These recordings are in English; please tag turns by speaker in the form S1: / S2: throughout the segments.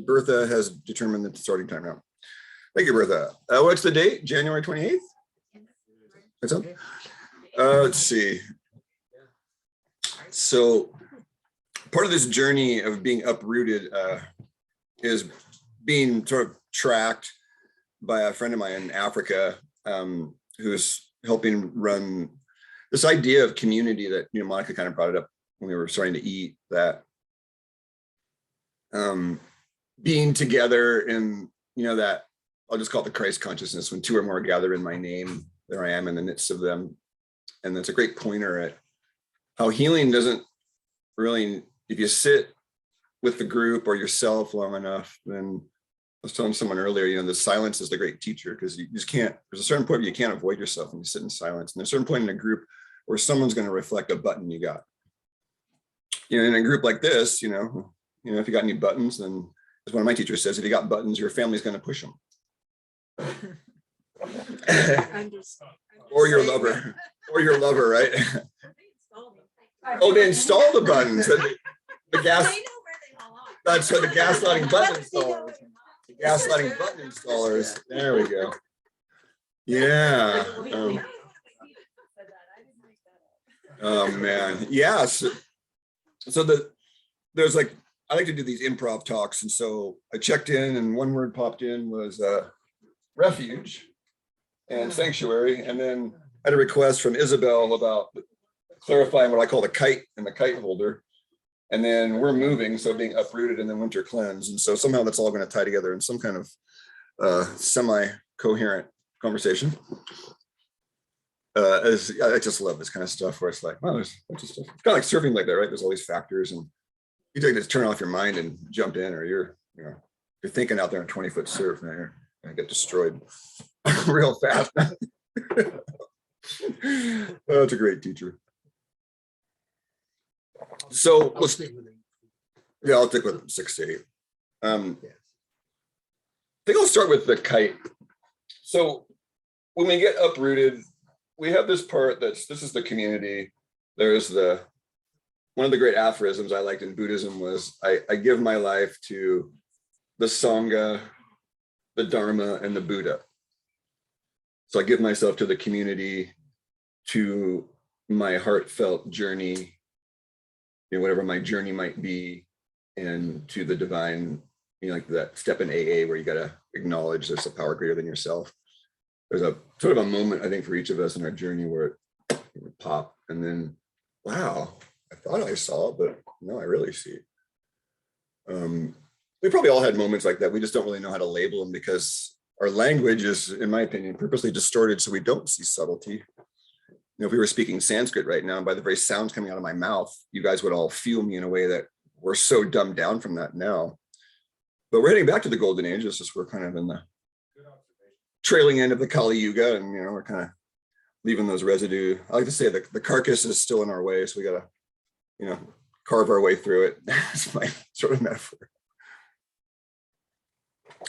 S1: Bertha has determined the starting time now. Thank you, Bertha. What's the date? January 28th? What's up? Let's see. So part of this journey of being uprooted is being sort of tracked by a friend of mine in Africa who's helping run this idea of community that, Monica kind of brought it up when we were starting to eat, that being together in, that I'll just call it the Christ consciousness, when two or more gather in my name, there I am in the midst of them. And that's a great pointer at how healing doesn't really, if you sit with the group or yourself long enough, then I was telling someone earlier, the silence is the great teacher, because you just can't, there's a certain point where you can't avoid yourself when you sit in silence. And there's a certain point in a group where someone's going to reflect a button you got. In a group like this, if you got any buttons, then as one of my teachers says, if you got buttons, your family's going to push them. Or your lover, right? Oh, they install the buttons. The gas. That's what the gaslighting button installers. The gaslighting button installers. There we go. Yeah. Oh man. Yeah. So there's like, I like to do these improv talks, and so I checked in, and one word popped in was refuge and sanctuary, and then I had a request from Isabel about clarifying what I call the kite and the Kite-holder, and then we're moving, so being uprooted and then winter cleanse, and so somehow that's all going to tie together in some kind of semi-coherent conversation. As I just love this kind of stuff where it's like, wow, there's a bunch of stuff. It's kind of like surfing like that, right? There's all these factors, and you take this, turn off your mind and jump in, or you're thinking out there in 20-foot surf, and you're gonna get destroyed real fast. Oh, that's a great teacher. So let's stick with it. Yeah, I'll stick with 6 to 8. I think I'll start with the kite. So when we get uprooted, we have this part this is the community. There's one of the great aphorisms I liked in Buddhism was, I give my life to the Sangha, the Dharma, and the Buddha. So I give myself to the community, to my heartfelt journey, whatever my journey might be, and to the divine, like that step in AA where you got to acknowledge there's a power greater than yourself. There's a sort of a moment, I think, for each of us in our journey where it would pop, and then, wow, I thought I saw it, but no, I really see it. We probably all had moments like that. We just don't really know how to label them because our language is, in my opinion, purposely distorted so we don't see subtlety. If we were speaking Sanskrit right now, by the very sounds coming out of my mouth, you guys would all feel me in a way that we're so dumbed down from that now. But we're heading back to the golden age. It's just we're kind of in the trailing end of the Kali Yuga, and we're kind of leaving those residue. I like to say the carcass is still in our way, so we got to, carve our way through it. That's my sort of metaphor.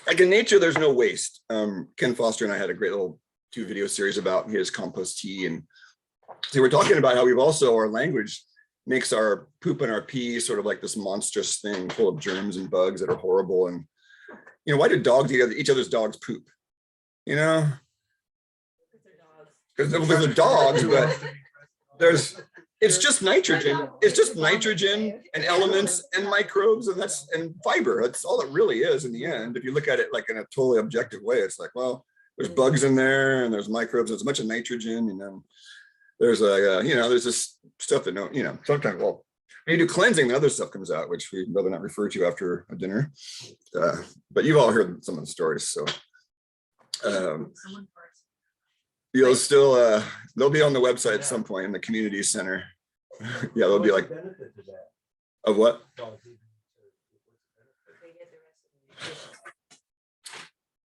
S1: Like in nature, there's no waste. Ken Foster and I had a great little 2 video series about his compost tea, and so we're talking about how our language makes our poop and our pee sort of like this monstrous thing full of germs and bugs that are horrible. And why do dogs eat each other's dogs' poop? Because they're dogs, but it's just nitrogen. It's just nitrogen and elements and microbes and fiber. That's all it really is in the end. If you look at it like in a totally objective way, it's like, well, there's bugs in there and there's microbes. There's a bunch of nitrogen, and then there's there's this stuff that sometimes, well, when you do cleansing, the other stuff comes out, which we'd rather not refer to after a dinner. But you've all heard some of the stories, so. You'll still they'll be on the website at some point in the community center. Yeah, they'll be like, of what?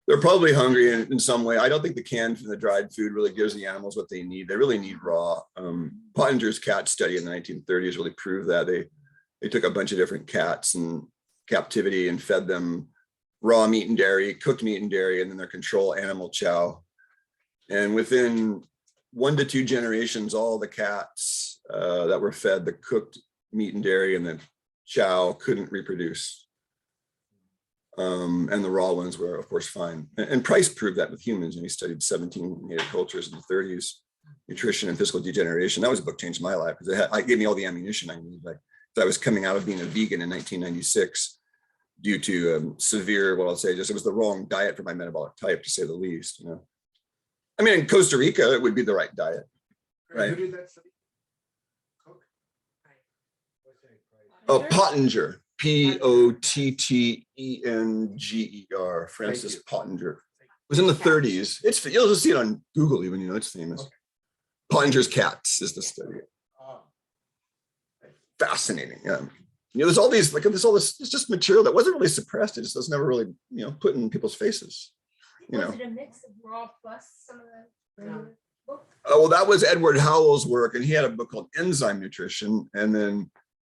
S1: They're probably hungry in some way. I don't think the canned and the dried food really gives the animals what they need. They really need raw. Pottinger's cat study in the 1930s really proved that. They took a bunch of different cats in captivity and fed them raw meat and dairy, cooked meat and dairy, and then their control animal chow. And within 1 to 2 generations, all the cats that were fed the cooked meat and dairy and the chow couldn't reproduce. And the raw ones were, of course, fine. And Price proved that with humans, and he studied 17 native cultures in the 30s, nutrition and physical degeneration. That was a book changed my life because it gave me all the ammunition I needed. Like, I was coming out of being a vegan in 1996 due to severe, what I'll say, just it was the wrong diet for my metabolic type, to say the least. You know, I mean, in Costa Rica, it would be the right diet, right? Who did that study? Cook? Oh, Pottinger. Pottenger, Francis Pottinger. It was in the 30s. You'll just see it on Google even, you know, it's famous. Okay. Pottinger's cats is the study. Fascinating. Yeah. You know, there's all these, like, there's all this, it's just material that wasn't really suppressed. It just was never really, you know, put in people's faces. You know. Was it a mix of raw plus some of the books? Oh, well, that was Edward Howell's work, and he had a book called Enzyme Nutrition, and then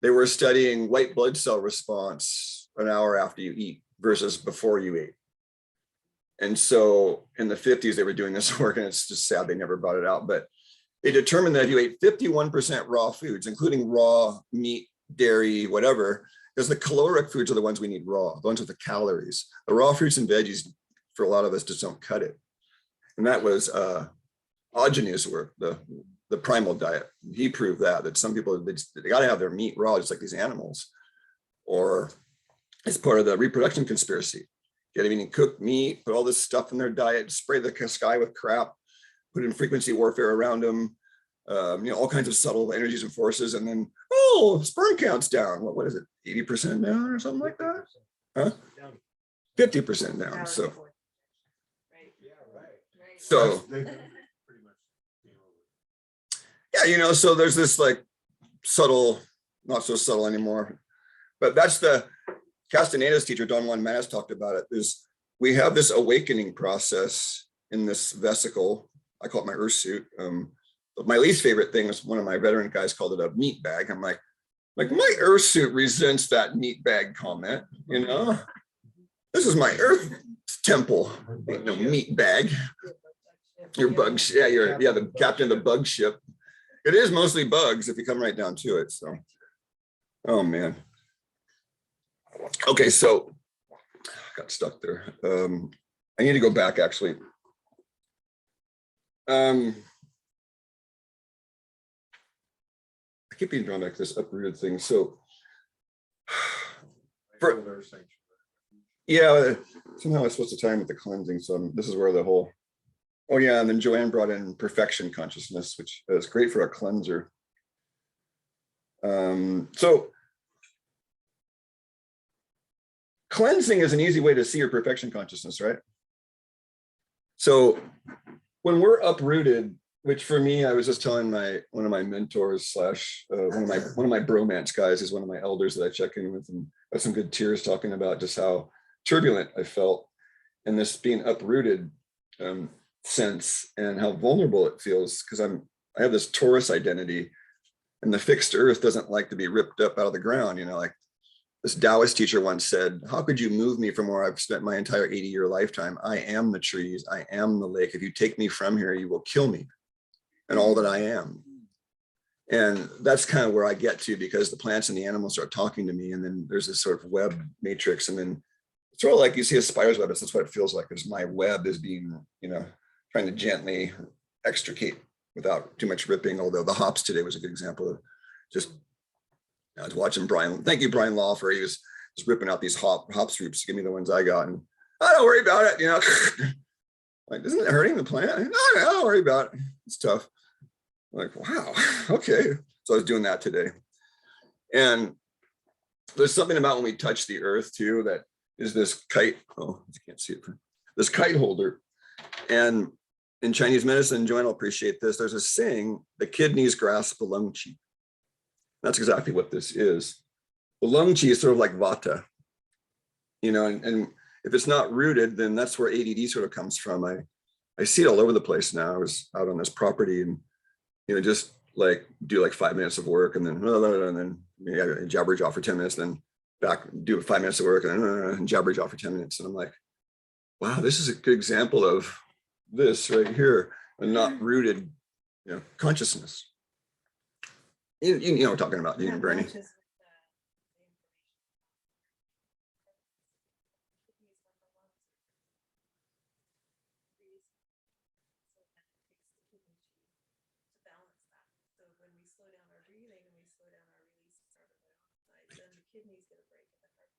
S1: they were studying white blood cell response an hour after you eat versus before you ate. And so in the 50s, they were doing this work, and it's just sad they never brought it out. But they determined that if you ate 51% raw foods, including raw meat, dairy, whatever, because the caloric foods are the ones we need raw, the ones with the calories. The raw fruits and veggies, for a lot of us, just don't cut it. And that was Ogenius' work, the primal diet. He proved that some people, they got to have their meat raw, just like these animals, or it's part of the reproduction conspiracy. Get them eating cooked meat, put all this stuff in their diet, spray the sky with crap, put in frequency warfare around them, you know, all kinds of subtle energies and forces, and then, oh, sperm count's down. What is it, 80% down or something like that? Huh? 50% down. So, so. Yeah, you know, so there's this like subtle, not so subtle anymore, but that's the Castaneda's teacher, Don Juan Manas, talked about it. We have this awakening process in this vesicle. I call it my earth suit. But my least favorite thing is one of my veteran guys called it a meat bag. I'm like my earth suit resents that meat bag comment, you know? This is my earth temple, ain't no meat bag. Your bugs, yeah, the captain of the bug ship. It is mostly bugs if you come right down to it. So, oh man. Okay, so got stuck there. I need to go back actually. I keep being drawn back to this uprooted thing. So, yeah, somehow I'm supposed to tie in with the cleansing. So this is where the whole. Oh yeah, and then Joanne brought in perfection consciousness, which is great for a cleanser. So cleansing is an easy way to see your perfection consciousness, right? So when we're uprooted, which for me, I was just telling one of my mentors slash one of my bromance guys is one of my elders that I check in with, and got some good tears talking about just how turbulent I felt and this being uprooted sense and how vulnerable it feels, because I have this Taurus identity, and the fixed earth doesn't like to be ripped up out of the ground. You know, like this Taoist teacher once said, how could you move me from where I've spent my entire 80-year lifetime? I am the trees, I am the lake. If you take me from here, you will kill me and all that I am. And that's kind of where I get to, because the plants and the animals start talking to me, and then there's this sort of web matrix, and then it's sort of like you see a spider's web. That's what it feels like, is my web is being, you know, trying to gently extricate without too much ripping. Although the hops today was a good example of just, I was watching Brian. Thank you, Brian Lawfer. He was just ripping out these hops roots. Give me the ones I got, and I don't worry about it. You know, like, isn't it hurting the plant? No, don't worry about it. It's tough. I'm like, wow, okay. So I was doing that today, and there's something about when we touch the earth too that is this kite. Oh, you can't see it. This kite holder. And in Chinese medicine, Joanne will appreciate this. There's a saying: the kidneys grasp the lung qi. That's exactly what this is. The lung qi is sort of like vata, you know, and if it's not rooted, then that's where ADD sort of comes from. I see it all over the place now. I was out on this property, and you know, just like do like 5 minutes of work, and then you know, jabberage off for 10 minutes, then back do 5 minutes of work, and then jabberage off for 10 minutes. And I'm like, wow, this is a good example of this right here, and not rooted, you know, consciousness. You know what I'm talking about, you and Bernie.
S2: breathing and we slow down our release of carbon dioxide, then the kidneys get a break and the heart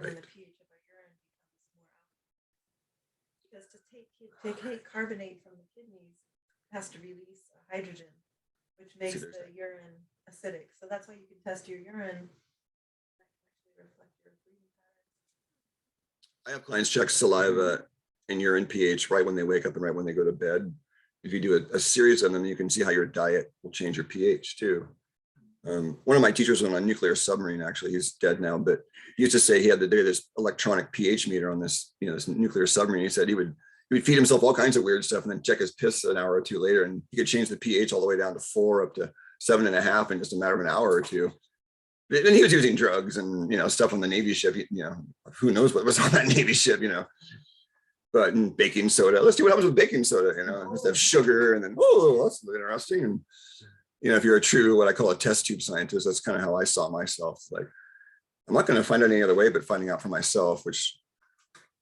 S2: and then the pH of our urine becomes more alkaline. Because to take carbonate from the kidneys has to release hydrogen, which makes the urine acidic. So that's why you can test your urine. That can actually reflect your breathing patterns.
S1: I have clients check saliva and urine pH right when they wake up and right when they go to bed. If you do a series of them, you can see how your diet will change your pH too. One of my teachers was on a nuclear submarine, actually, he's dead now, but he used to say he had to do this electronic pH meter on this, this nuclear submarine. He said he would feed himself all kinds of weird stuff and then check his piss an hour or two later, and he could change the pH all the way down to 4 up to 7.5 in just a matter of an hour or two. And he was using drugs and stuff on the Navy ship. Who knows what was on that Navy ship, but in baking soda. Let's see what happens with baking soda. Just have sugar and then that's interesting. And if you're a true what I call a test tube scientist, that's kind of how I saw myself. Like, I'm not going to find out any other way but finding out for myself, which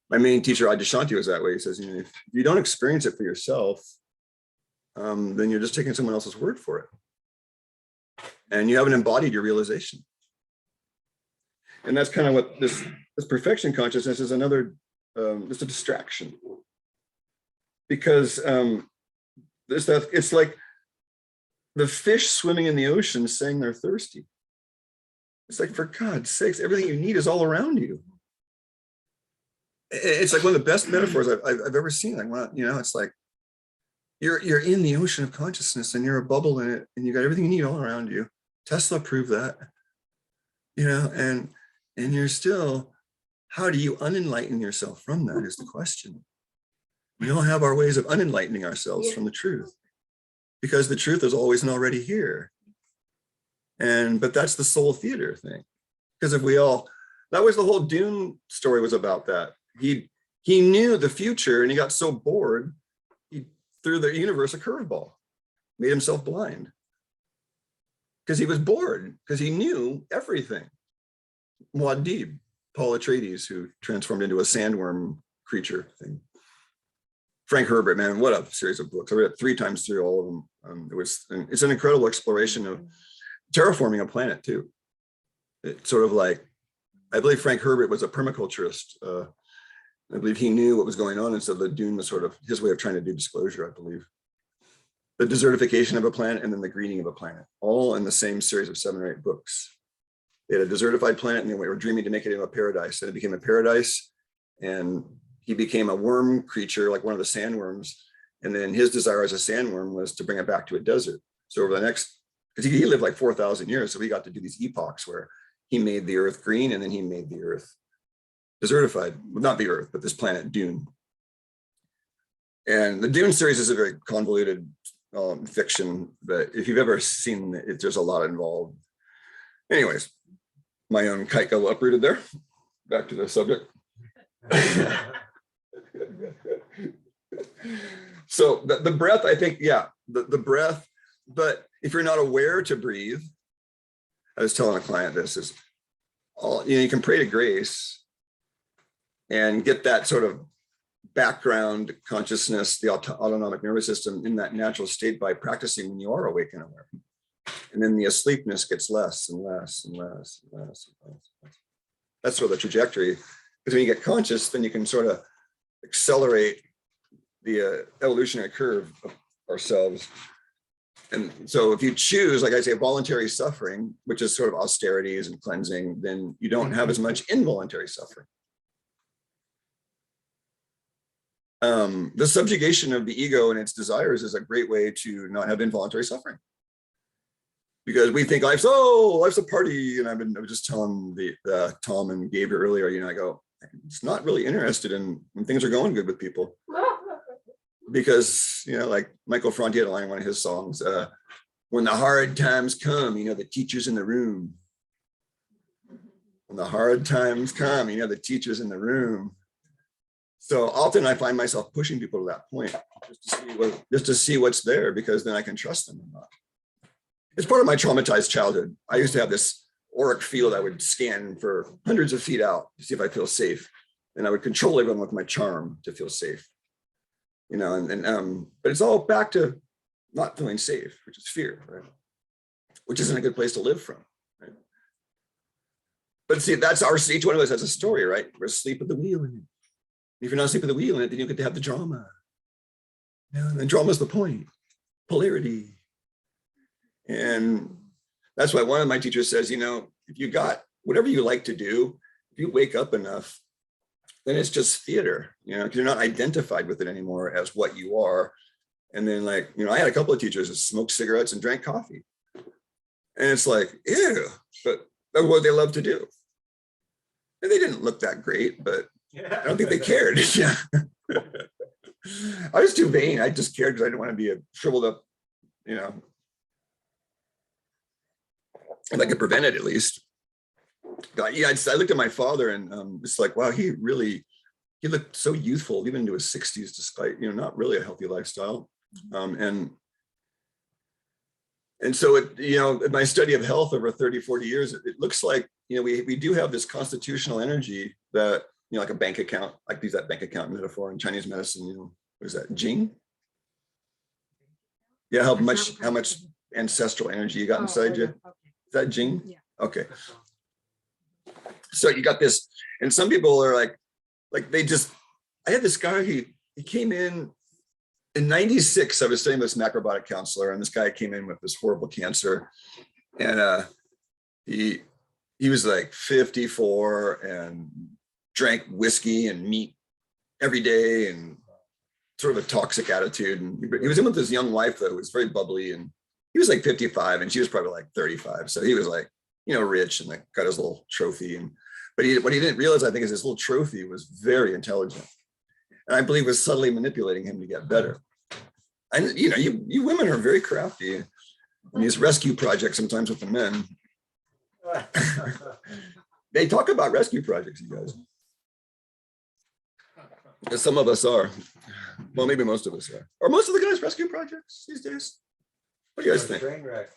S1: my main teacher, Adyashanti, was that way. He says, if you don't experience it for yourself, then you're just taking someone else's word for it. And you haven't embodied your realization. And that's kind of what this perfection consciousness is, another, just a distraction. Because it's like the fish swimming in the ocean saying they're thirsty. It's like, for God's sakes, everything you need is all around you. It's like one of the best metaphors I've ever seen. Like, it's like you're in the ocean of consciousness and you're a bubble in it and you got everything you need all around you. Tesla proved that, and you're still, how do you unenlighten yourself from that is the question. We all have our ways of unenlightening ourselves from the truth, because the truth is always and already here. But that's the soul theater thing. Because if that was the whole Dune story, was about that. He knew the future and he got so bored, he threw the universe a curveball, made himself blind. Because he was bored, because he knew everything. Muad'Dib, Paul Atreides, who transformed into a sandworm creature thing. Frank Herbert, man, what a series of books. I read it 3 times through all of them. It's an incredible exploration of terraforming a planet too. It's sort of like, I believe Frank Herbert was a permaculturist. I believe he knew what was going on, and so the Dune was sort of his way of trying to do disclosure, I believe. The desertification of a planet and then the greening of a planet, all in the same series of 7 or 8 books. They had a desertified planet and they were dreaming to make it into a paradise, and it became a paradise, and he became a worm creature, like one of the sandworms. And then his desire as a sandworm was to bring it back to a desert. So over the next, because he lived like 4,000 years, so we got to do these epochs where he made the earth green and then he made the earth desertified. Well, not the earth, but this planet Dune. And the Dune series is a very convoluted fiction, but if you've ever seen it, there's a lot involved. Anyways, my own kite got uprooted there. Back to the subject. So the breath, I think, the breath, but if you're not aware to breathe, I was telling a client this is all, you can pray to grace and get that sort of background consciousness, the autonomic nervous system in that natural state by practicing when you are awake and aware. And then the asleepness gets less and less and less and less and less. That's sort of the trajectory. Because when you get conscious, then you can sort of accelerate the evolutionary curve of ourselves. And so if you choose, like I say, voluntary suffering, which is sort of austerities and cleansing, then you don't have as much involuntary suffering. The subjugation of the ego and its desires is a great way to not have involuntary suffering. Because we think life's a party. And I was just telling the Tom and Gabriel earlier, I go, it's not really interested in when things are going good with people. Because, like Michael Franti had a line in one of his songs, when the hard times come, the teacher's in the room. When the hard times come, the teacher's in the room. So often I find myself pushing people to that point just to see what's there, because then I can trust them or not. It's part of my traumatized childhood. I used to have this auric field I would scan for hundreds of feet out to see if I feel safe. And I would control everyone with my charm to feel safe. But it's all back to not feeling safe, which is fear, right? which isn't a good place to live from. Right? But see, that's each one of us has a story, right? We're asleep at the wheel. And if you're not asleep at the wheel in it, then you get to have the drama. And then drama is the point, polarity. And that's why one of my teachers says, you know, if you got whatever you like to do, if you wake up enough, then it's just theater, you know, because you're not identified with it anymore as what you are. And then, like, you know, I had a couple of teachers that smoked cigarettes and drank coffee. And it's like, ew, but that's what they love to do. And they didn't look that great, but I don't think they cared. Yeah. I was too vain. I just cared because I didn't want to be a shriveled up, you know, if I could prevent it at least. God, yeah, I looked at my father and it's like, wow, he looked so youthful, even into his 60s, despite, you know, not really a healthy lifestyle. And so it, you know, in my study of health over 30, 40 years, it looks like, you know, we do have this constitutional energy that, you know, like a bank account, like use that bank account metaphor in Chinese medicine, you know, what is that, Jing? Yeah, how much ancestral energy you got inside you? Is that Jing?
S2: Yeah.
S1: Okay. So you got this, and some people are like they just, I had this guy, he came in 96, I was studying with this macrobiotic counselor, and this guy came in with this horrible cancer. And he was like 54 and drank whiskey and meat every day and sort of a toxic attitude. And he was in with his young wife, though, who was very bubbly, and he was like 55 and she was probably like 35. So he was like, you know, rich and like got his little trophy. And but what he didn't realize, I think, is his little trophy was very intelligent. And I believe was subtly manipulating him to get better. And you know, you women are very crafty in these rescue projects sometimes with the men. They talk about rescue projects, you guys. Some of us are. Well, maybe most of us are. Are most of the guys rescue projects these days? What do you guys think? Are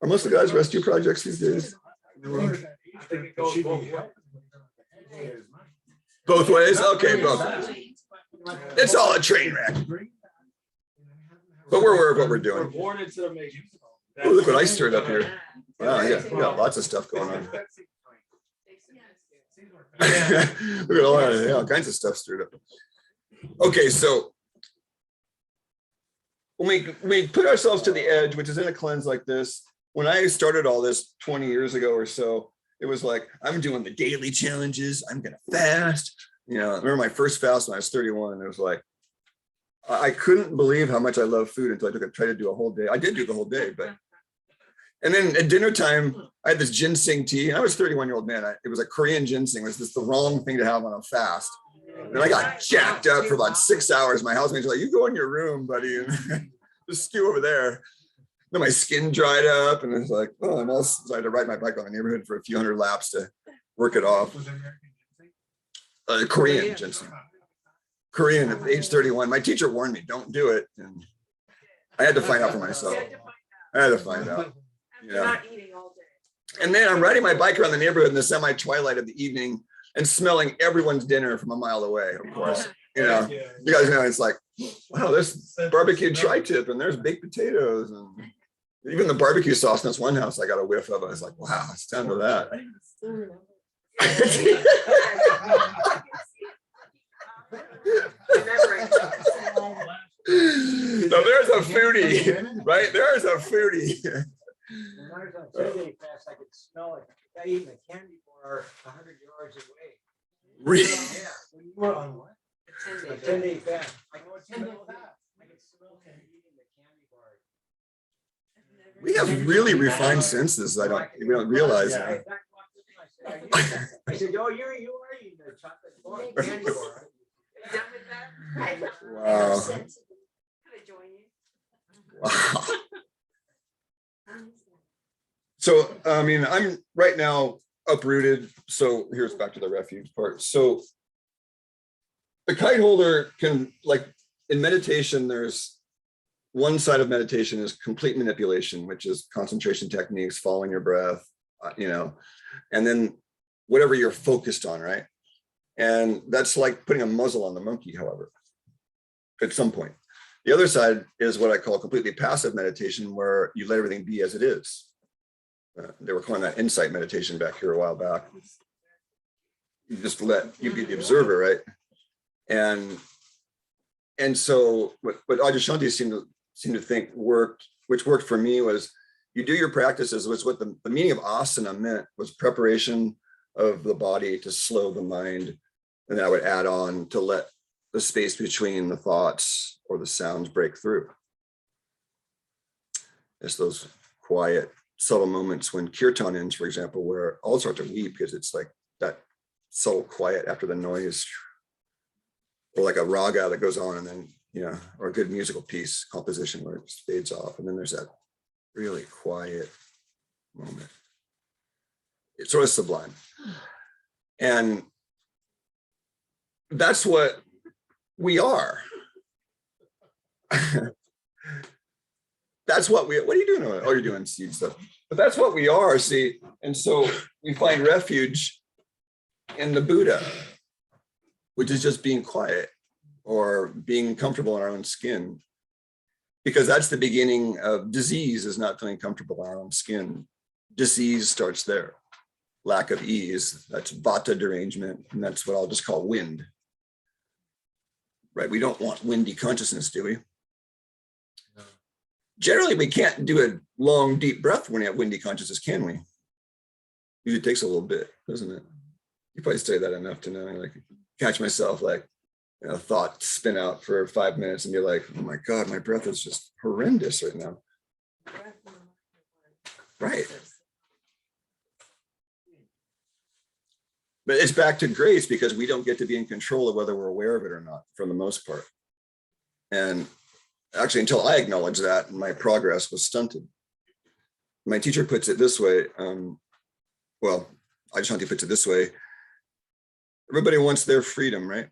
S1: most of the guys rescue projects these days? Both ways? Okay, both ways. It's all a train wreck. But we're aware of what we're doing. Oh, look what I stirred up here. Wow, yeah, we got lots of stuff going on. Look at all kinds of stuff stirred up. Okay, so when we put ourselves to the edge, which is in a cleanse like this, when I started all this 20 years ago or so, it was like, I'm doing the daily challenges. I'm going to fast. You know, I remember my first fast when I was 31. It was like, I couldn't believe how much I love food until I tried to do a whole day. I did do the whole day, but. And then at dinner time, I had this ginseng tea, and I was a 31-year-old man. It was a Korean ginseng. It was just the wrong thing to have on a fast. And I got jacked up for about 6 hours. My housemates were like, you go in your room, buddy, and just skew over there. Then my skin dried up, and it was like, oh, and also I had to ride my bike around the neighborhood for a few hundred laps to work it off. Korean ginseng. Korean at age 31. My teacher warned me, don't do it. And I had to find out for myself. I had to find out. Yeah. And then I'm riding my bike around the neighborhood in the semi-twilight of the evening and smelling everyone's dinner from a mile away, of course. You know, you guys know, it's like, wow, there's barbecued tri-tip and there's baked potatoes and even the barbecue sauce in this one house I got a whiff of. I was like, wow, it's time for that. So there's a foodie, right? There's a foodie.
S3: When I was on 10-day fast, I could smell it. I eaten a candy bar 100 yards away.
S1: Really?
S3: Yeah. When you were on what? A 10-day fast. I could smell that. I could smell him eating the candy bar.
S1: We have really refined senses. We don't realize it.
S3: I said, oh, you are eating the chocolate bar, candy bar.
S2: Done with that?
S1: Wow.
S2: Could I join you?
S1: Wow. So, I mean, I'm right now uprooted. So here's back to the refuge part. So the kite holder can, like in meditation, there's one side of meditation is complete manipulation, which is concentration techniques, following your breath, you know, and then whatever you're focused on, right? And that's like putting a muzzle on the monkey, however, at some point. The other side is what I call completely passive meditation, where you let everything be as it is. They were calling that insight meditation back here a while back. You just let you be the observer, right? And so what Adyashanti seemed to think worked, which worked for me, was you do your practices, was what the meaning of asana meant was preparation of the body to slow the mind. And I would add on to let the space between the thoughts or the sounds break through. It's those quiet, subtle moments when kirtan ends, for example, where I'll start to weep because it's like that subtle quiet after the noise, or like a raga that goes on and then, you know, or a good musical piece composition where it just fades off. And then there's that really quiet moment. It's sort of sublime. And that's what we are. That's what are you doing? Oh, you're doing seed stuff. But that's what we are, see? And so we find refuge in the Buddha, which is just being quiet or being comfortable in our own skin. Because that's the beginning of disease, is not feeling comfortable in our own skin. Disease starts there. Lack of ease, that's vata derangement, and that's what I'll just call wind. Right, we don't want windy consciousness, do we?
S3: No.
S1: Generally, we can't do a long, deep breath when we have windy consciousness, can we? Usually takes a little bit, doesn't it? You probably study that enough to know, like, catch myself, like, you know, thought spin out for 5 minutes and be like, oh my God, my breath is just horrendous right now. Right. But it's back to grace, because we don't get to be in control of whether we're aware of it or not, for the most part. And actually, until I acknowledged that, my progress was stunted. My teacher puts it this way. Well, Adyashanti puts it this way. Everybody wants their freedom, right?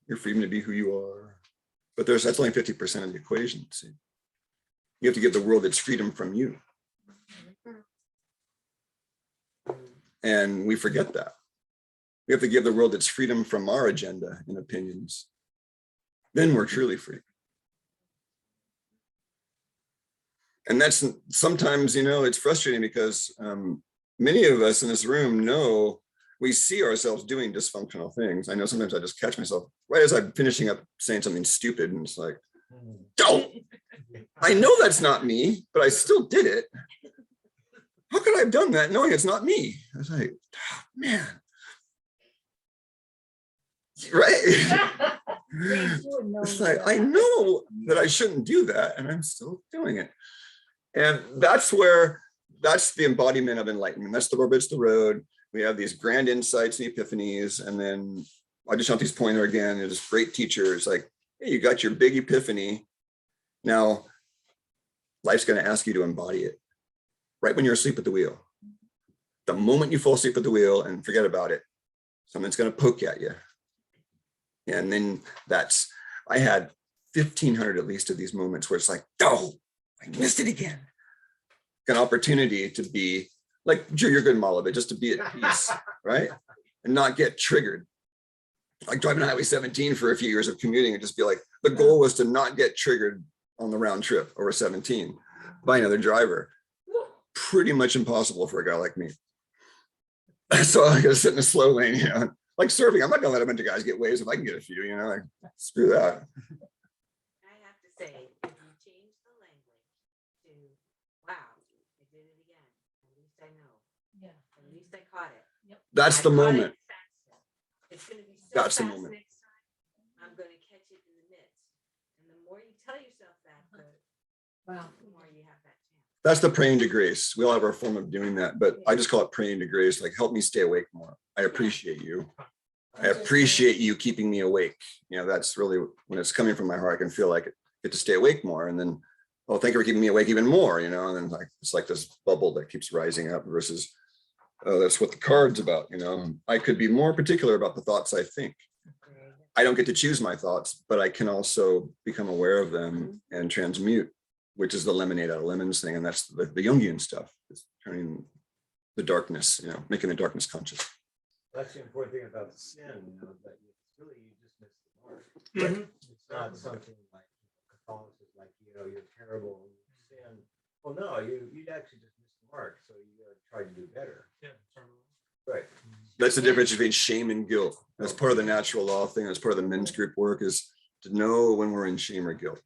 S1: Your freedom to be who you are. But that's only 50% of the equation. See? You have to give the world its freedom from you. And we forget that. We have to give the world its freedom from our agenda and opinions. Then we're truly free. And that's sometimes, you know, it's frustrating because many of us in this room know we see ourselves doing dysfunctional things. I know sometimes I just catch myself right as I'm finishing up saying something stupid, and it's like, don't. I know that's not me, but I still did it. How could I have done that knowing it's not me? I was like, oh, man. Right? It's like, I know that I shouldn't do that, and I'm still doing it. And that's the embodiment of enlightenment. That's the rubber hits the road. We have these grand insights and epiphanies. And then Adyashanti's pointer again is great teachers like, hey, you got your big epiphany. Now, life's going to ask you to embody it right when you're asleep at the wheel. The moment you fall asleep at the wheel and forget about it, something's going to poke at you. And then I had 1,500 at least of these moments where it's like, oh, I missed it again. An opportunity to be like, Drew, you're good in all of it, just to be at peace, right? And not get triggered. Like driving Highway 17 for a few years of commuting and just be like, the goal was to not get triggered on the round trip over 17 by another driver. Pretty much impossible for a guy like me. So I gotta sit in a slow lane, you know, like surfing. I'm not gonna let a bunch of guys get waves if I can get a few, you know, like screw that.
S4: I have to say, if you change the language to, wow, I did it again. At least I know.
S2: Yeah.
S4: At least I caught it.
S2: Yep.
S1: That's the
S4: I caught it
S1: moment.
S4: faster. It's going to be so
S1: That's the
S4: fast
S1: moment.
S4: next time. I'm going to catch it in the midst. And the more you tell yourself that, the more you have that chance.
S1: That's the praying to grace. We all have our form of doing that, but I just call it praying to grace. Like, help me stay awake more. I appreciate you. I appreciate you keeping me awake. You know, that's really when it's coming from my heart. I can feel like I get to stay awake more. And then, oh, thank you for keeping me awake even more, you know, and then like, it's like this bubble that keeps rising up versus, oh, that's what the card's about. You know, I could be more particular about the thoughts I think. I don't get to choose my thoughts, but I can also become aware of them and transmute, which is the lemonade out of lemons thing. And that's the Jungian stuff, is turning the darkness, you know, making the darkness conscious.
S3: That's the important thing about the sin, you know, that it's really, you just miss the mark. It's not something like Catholicism, like, you know, you're terrible, you sin. Well, no, you actually just miss the mark, so you gotta try to do better.
S5: Yeah.
S3: Right.
S1: That's the difference between shame and guilt. That's part of the natural law thing. That's part of the men's group work, is to know when we're in shame or guilt.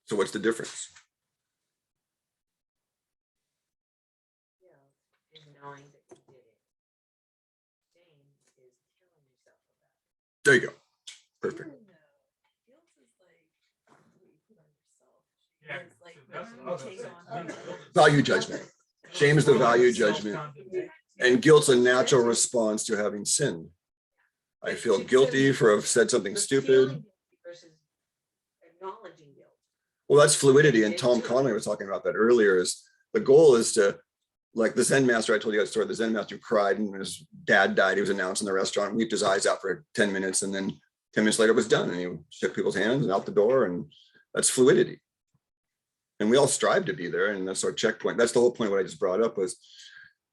S1: So what's the difference?
S4: Guilt is knowing that you did it. Shame is killing yourself about it.
S1: There you go. Perfect.
S2: Guilt is like what you put on yourself.
S5: Yeah,
S2: It's like
S5: so that's
S2: what
S5: what
S2: you take
S5: I
S2: on
S5: was
S2: others.
S1: Value judgment. Shame is the value judgment. And guilt's a natural response to having sinned. I feel guilty for have said something
S4: But
S1: stupid.
S4: feeling guilty versus acknowledging guilt.
S1: Well, that's fluidity. And Tom Conway was talking about that earlier, is the goal is to, like the Zen master, I told you that story, the Zen master cried and his dad died. He was announced in the restaurant, wept his eyes out for 10 minutes. And then 10 minutes later it was done. And he shook people's hands and out the door. And that's fluidity. And we all strive to be there. And that's our checkpoint. That's the whole point. What I just brought up was,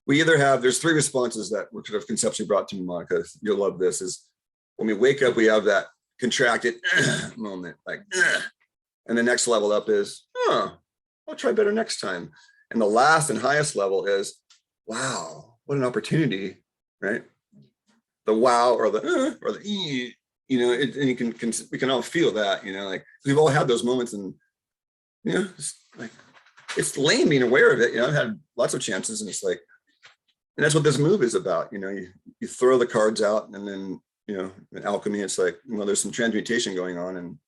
S1: we either have, there's three responses that were sort of conceptually brought to me, Monica. You'll love this, is when we wake up, we have that contracted moment, like, and the next level up is, I'll try better next time. And the last and highest level is, wow, what an opportunity, right? The wow or the you know, and you can we can all feel that, you know, like we've all had those moments, and you know, it's like, it's lame being aware of it. You know, I've had lots of chances, and it's like, and that's what this move is about. You know, you throw the cards out, and then, you know, in alchemy, it's like, well, there's some transmutation going on. And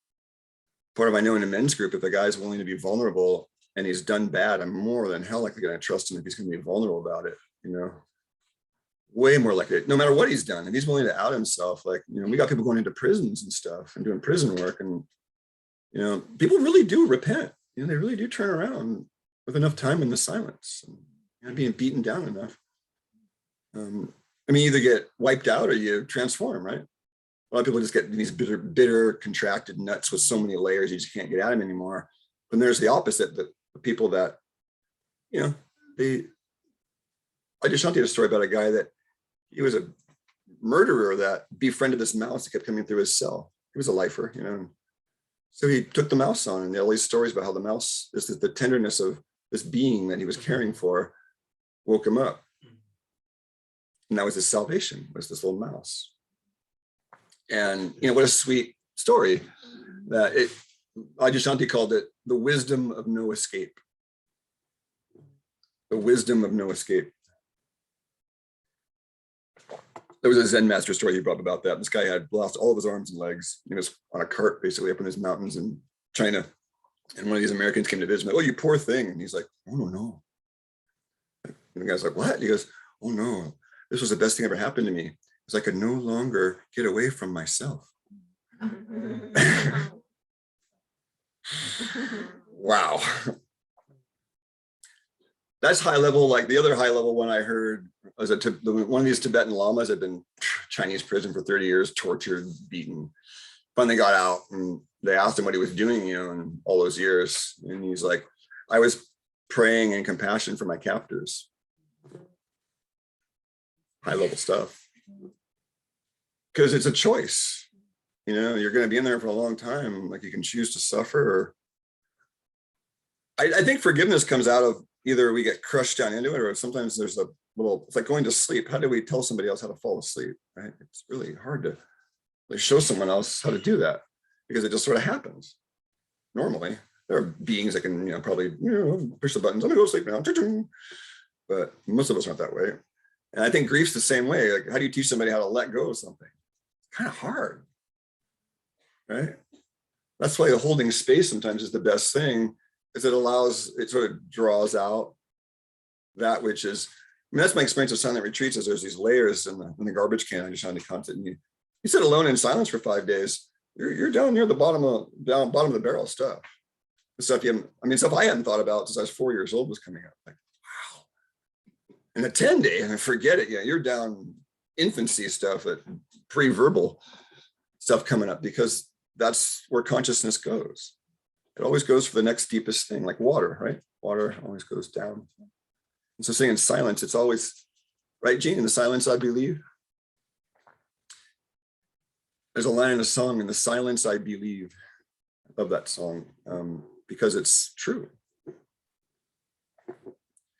S1: part of my knowing a men's group, if a guy's willing to be vulnerable and he's done bad, I'm more than hell likely going to trust him if he's going to be vulnerable about it. You know, way more likely, no matter what he's done. If he's willing to out himself, like, you know, we got people going into prisons and stuff and doing prison work, and, you know, people really do repent. You know, they really do turn around with enough time in the silence, and, you know, being beaten down enough. I mean, either get wiped out or you transform, right? A lot of people just get these bitter, contracted nuts with so many layers, you just can't get at them anymore. And there's the opposite, the people that, you know, I just told you a story about a guy that he was a murderer that befriended this mouse that kept coming through his cell. He was a lifer, you know. So he took the mouse on, and there are all these stories about how the mouse, this is the tenderness of this being that he was caring for, woke him up. And that was his salvation, was this little mouse. And, you know, what a sweet story that Adyashanti called it the wisdom of no escape. The wisdom of no escape. There was a Zen master story he brought about that. This guy had lost all of his arms and legs. He was on a cart basically up in his mountains in China. And one of these Americans came to visit him, like, oh, you poor thing. And he's like, oh, no. And the guy's like, what? He goes, oh, no. This was the best thing ever happened to me, because I could no longer get away from myself. Wow. That's high level. Like the other high level one I heard was one of these Tibetan lamas had been Chinese prison for 30 years, tortured, beaten. Finally got out, and they asked him what he was doing, you know, in all those years. And he's like, I was praying in compassion for my captors. High level stuff, because it's a choice. You know, you're going to be in there for a long time. Like, you can choose to suffer, or I think forgiveness comes out of either we get crushed down into it, or sometimes there's a little, it's like going to sleep. How do we tell somebody else how to fall asleep, right? It's really hard to like show someone else how to do that, because it just sort of happens. Normally there are beings that can, you know, probably, you know, push the buttons, I'm gonna go to sleep now, but most of us aren't that way. And I think grief's the same way. Like, how do you teach somebody how to let go of something? It's kind of hard, right? That's why the holding space sometimes is the best thing, is it allows, it sort of draws out that which is, I mean, that's my experience of silent retreats, is there's these layers in the garbage can. I just found the content. And you sit alone in silence for 5 days, you're down near the bottom of the barrel stuff. The stuff you haven't, I mean, stuff I hadn't thought about since I was 4 years old was coming up. Like, wow. And a 10-day, and forget it. Yeah, you're down infancy stuff, at pre-verbal stuff coming up, because that's where consciousness goes. It always goes for the next deepest thing, like water, right? Water always goes down. And so saying in silence, it's always, right, Gene? In the silence, I believe. There's a line in a song, in the silence, I believe. I love that song, because it's true.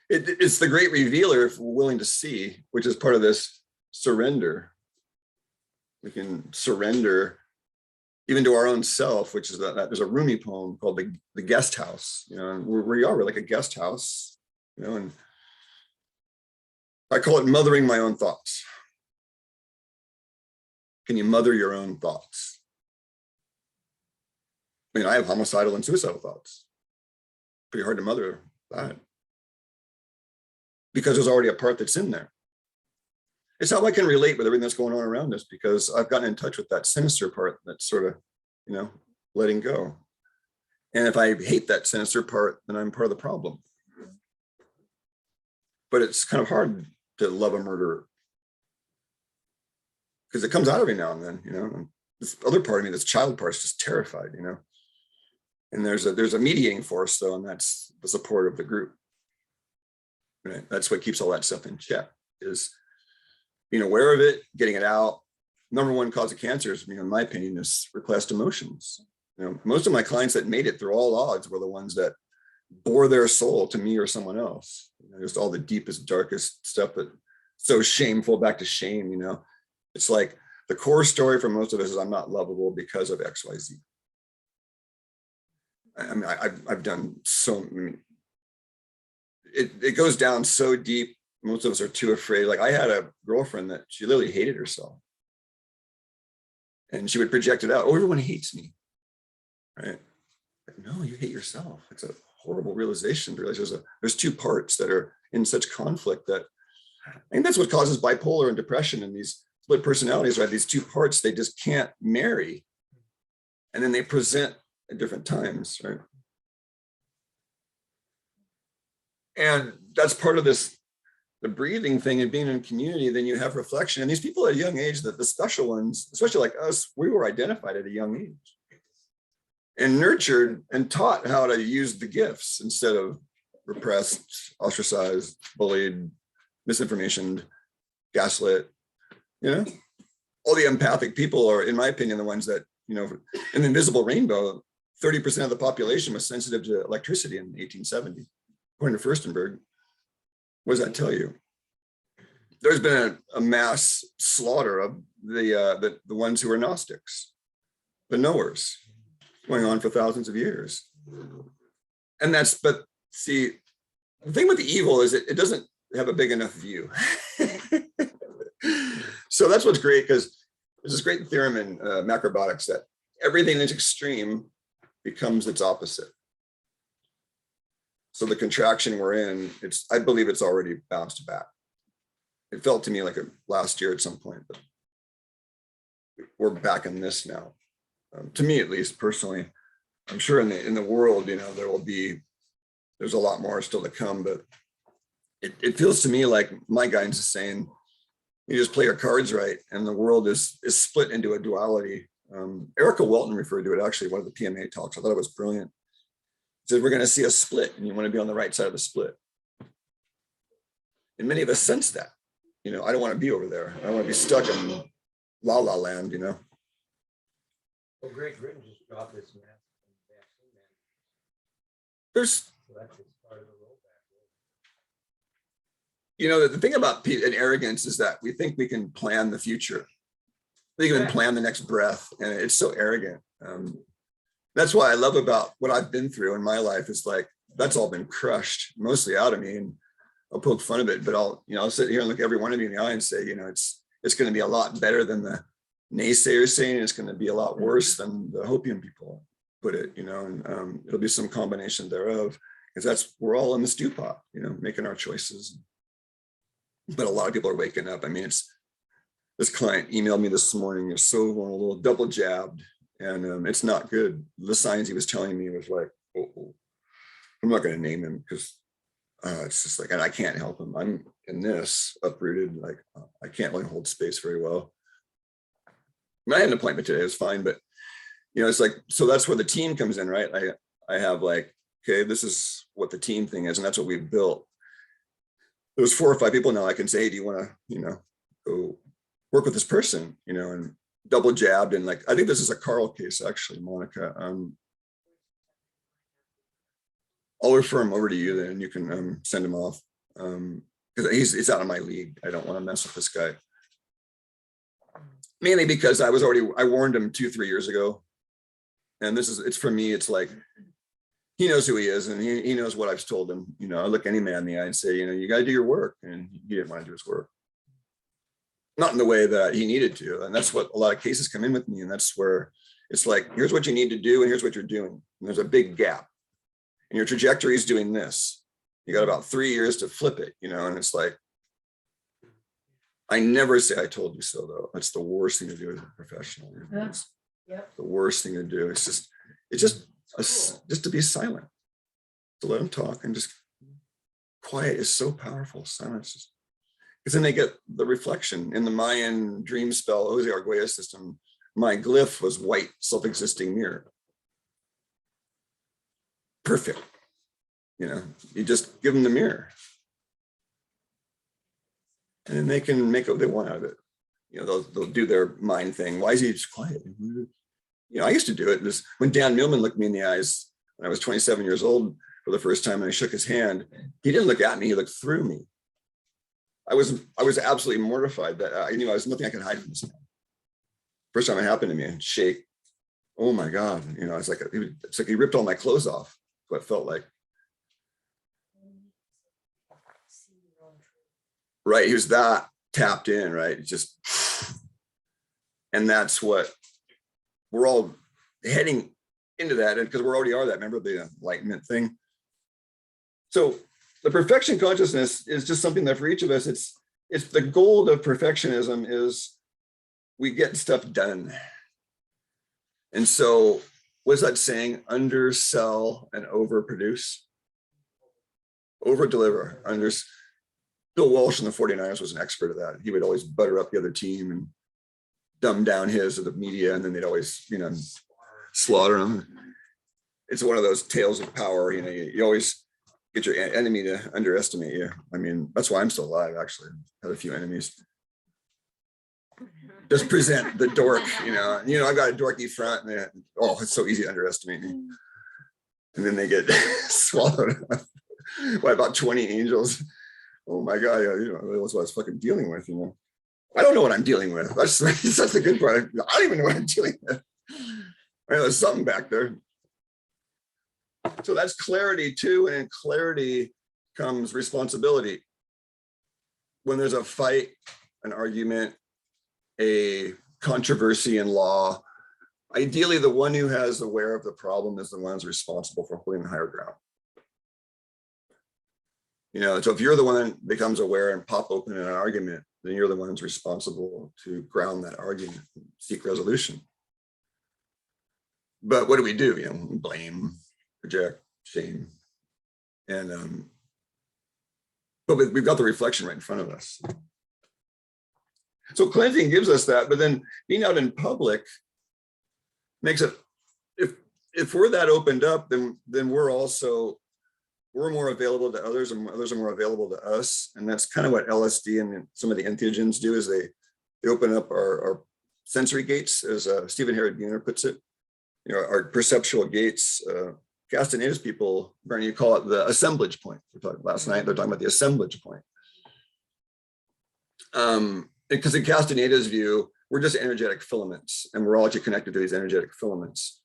S1: It's the great revealer if we're willing to see, which is part of this surrender. We can surrender even to our own self, which is that there's a Rumi poem called the Guest House, you know, and we're like a guest house, you know, and I call it mothering my own thoughts. Can you mother your own thoughts? I mean, I have homicidal and suicidal thoughts. Pretty hard to mother that because there's already a part that's in there. It's how I can relate with everything that's going on around us because I've gotten in touch with that sinister part that's sort of, you know, letting go. And if I hate that sinister part, then I'm part of the problem. But it's kind of hard to love a murderer because it comes out every now and then, you know. And this other part of me, this child part, is just terrified, you know. And there's a mediating force though, and that's the support of the group. Right? That's what keeps all that stuff in check, is being aware of it, getting it out. Number one cause of cancer is, you know, in my opinion, is repressed emotions. You know, most of my clients that made it through all odds were the ones that bore their soul to me or someone else. You know, just all the deepest, darkest stuff that so shameful, back to shame, you know. It's like the core story for most of us is I'm not lovable because of XYZ. I mean, I've done so, I mean, it goes down so deep. Most of us are too afraid. Like I had a girlfriend that she literally hated herself. And she would project it out. Oh, everyone hates me, right? Like, no, you hate yourself. It's a horrible realization to realize there's two parts that are in such conflict that, I think that's what causes bipolar and depression and these split personalities, right? These two parts, they just can't marry. And then they present at different times, right? And that's part of this, the breathing thing and being in community. Then you have reflection. And these people at a young age, that the special ones, especially like us, we were identified at a young age and nurtured and taught how to use the gifts instead of repressed, ostracized, bullied, misinformation, gaslit. You know, all the empathic people are, in my opinion, the ones that, you know, in the invisible rainbow, 30% of the population was sensitive to electricity in 1870, according to Furstenberg. What does that tell you? There's been a mass slaughter of the ones who are Gnostics, the knowers, going on for thousands of years. And that's, but see, the thing with the evil is it doesn't have a big enough view. So that's what's great, because there's this great theorem in macrobiotics that everything that's extreme becomes its opposite. So the contraction we're in, I believe it's already bounced back. It felt to me like last year at some point, but we're back in this now. To me, at least personally, I'm sure in the world, you know, there's a lot more still to come, but it feels to me like my guidance is saying, you just play your cards right, and the world is split into a duality. Erica Welton referred to it actually, one of the PMA talks. I thought it was brilliant. Said we're going to see a split, and you want to be on the right side of the split. And many of us sense that. You know, I don't want to be over there. I don't want to be stuck in la la land. You know.
S3: Well, Great Britain just dropped this vaccine.
S1: There's.
S3: So that's just part of the rollback.
S1: You know, the thing about an arrogance is that we think we can plan the future. We can plan the next breath, and it's so arrogant. That's why I love about what I've been through in my life is like, that's all been crushed mostly out of me, and I'll poke fun of it, but I'll sit here and look every one of you in the eye and say, you know, it's going to be a lot better than the naysayers saying. It's going to be a lot worse than the hopium people put it, you know, and it'll be some combination thereof, because we're all in the stew pot, you know, making our choices. But a lot of people are waking up. I mean, this client emailed me this morning, you're so vulnerable, double jabbed. And it's not good. The signs he was telling me was like, oh. I'm not going to name him because it's just like, and I can't help him. I'm in this uprooted, like I can't really hold space very well. I mean, I had an appointment today, it was fine, but you know, it's like, so that's where the team comes in, right? I have like, okay, this is what the team thing is, and that's what we've built. There's 4 or 5 people now I can say, hey, do you want to, you know, go work with this person, you know, and double jabbed. And like, I think this is a Carl case, actually, Monica. I'll refer him over to you, then you can send him off. Because he's out of my league. I don't want to mess with this guy. Mainly because I warned him 2-3 years ago. And it's for me, it's like, he knows who he is and he knows what I've told him. You know, I look any man in the eye and say, you know, you got to do your work. And he didn't want to do his work. Not in the way that he needed to. And that's what a lot of cases come in with me. And that's where it's like, here's what you need to do. And here's what you're doing. And there's a big gap. And your trajectory is doing this. You got about 3 years to flip it, you know, and it's like, I never say I told you so, though. That's the worst thing to do as a professional. It's the worst thing to do. It's just to be silent, to let them talk, and just quiet is so powerful. Silence is, because then they get the reflection. In the Mayan dream spell, Jose Arguelles system, my glyph was white, self-existing mirror. Perfect. You know, you just give them the mirror. And then they can make what they want out of it. You know, they'll do their mind thing. Why is he just quiet? You know, I used to do it. When Dan Millman looked me in the eyes when I was 27 years old for the first time, and I shook his hand, he didn't look at me, he looked through me. I was absolutely mortified that I knew I was nothing I could hide from this man. First time it happened to me, and shake. Oh my God. You know, it's like he ripped all my clothes off. What it felt like. Right, he was that tapped in, right? Just, and that's what we're all heading into that, and because we already are that. Remember the enlightenment thing? So the perfection consciousness is just something that for each of us, it's the goal of perfectionism is we get stuff done. And so what's that saying? Undersell and overproduce, over deliver, Bill Walsh in the 49ers was an expert at that. He would always butter up the other team and dumb down his of the media, and then they'd always, you know, slaughter them. It's one of those tales of power. You know, you always get your enemy to underestimate you. I mean, that's why I'm still alive, actually. I had a few enemies. Just present the dork, you know. I got a dorky front, and it's so easy to underestimate me. And then they get swallowed up by about 20 angels. Oh my God, you know, that's what I was fucking dealing with, you know. I don't know what I'm dealing with. That's the good part. I don't even know what I'm dealing with. Right, there's something back there. So that's clarity too, and in clarity comes responsibility. When there's a fight, an argument, a controversy in law, ideally the one who has aware of the problem is the one who's responsible for holding the higher ground. You know, so if you're the one that becomes aware and pop open in an argument, then you're the one who's responsible to ground that argument, seek resolution. But what do? You know, blame, project, shame. And but we've got the reflection right in front of us. So cleansing gives us that, but then being out in public makes it, if we're that opened up, then we're more available to others, and others are more available to us. And that's kind of what LSD and some of the entheogens do, is they open up our sensory gates, as Stephen Herod Buhner puts it. You know, our perceptual gates. Castaneda's people, Bernie, you call it the assemblage point. We're talking last night, they're talking about the assemblage point. Because in Castaneda's view, we're just energetic filaments, and we're all actually connected to these energetic filaments.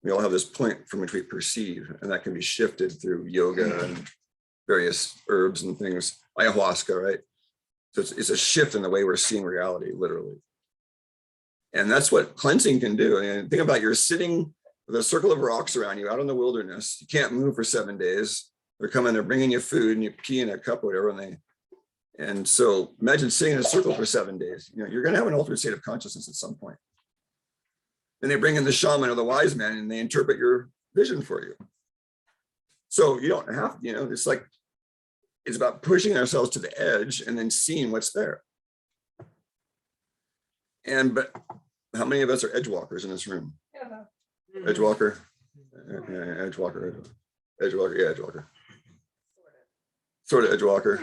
S1: We all have this point from which we perceive, and that can be shifted through yoga and various herbs and things, ayahuasca, right? So it's a shift in the way we're seeing reality, literally. And that's what cleansing can do. And think about, you're sitting with a circle of rocks around you out in the wilderness. You can't move for 7 days. They're bringing you food, and you pee in a cup or whatever. And so imagine sitting in a circle for 7 days. You know, you're going to have an altered state of consciousness at some point. Then they bring in the shaman or the wise man, and they interpret your vision for you. So you don't have, you know, it's about pushing ourselves to the edge and then seeing what's there. But how many of us are edge walkers in this room? Yeah. Edge walker. Yeah, edge walker. Edge walker. Yeah, edge walker. Sort of edge walker.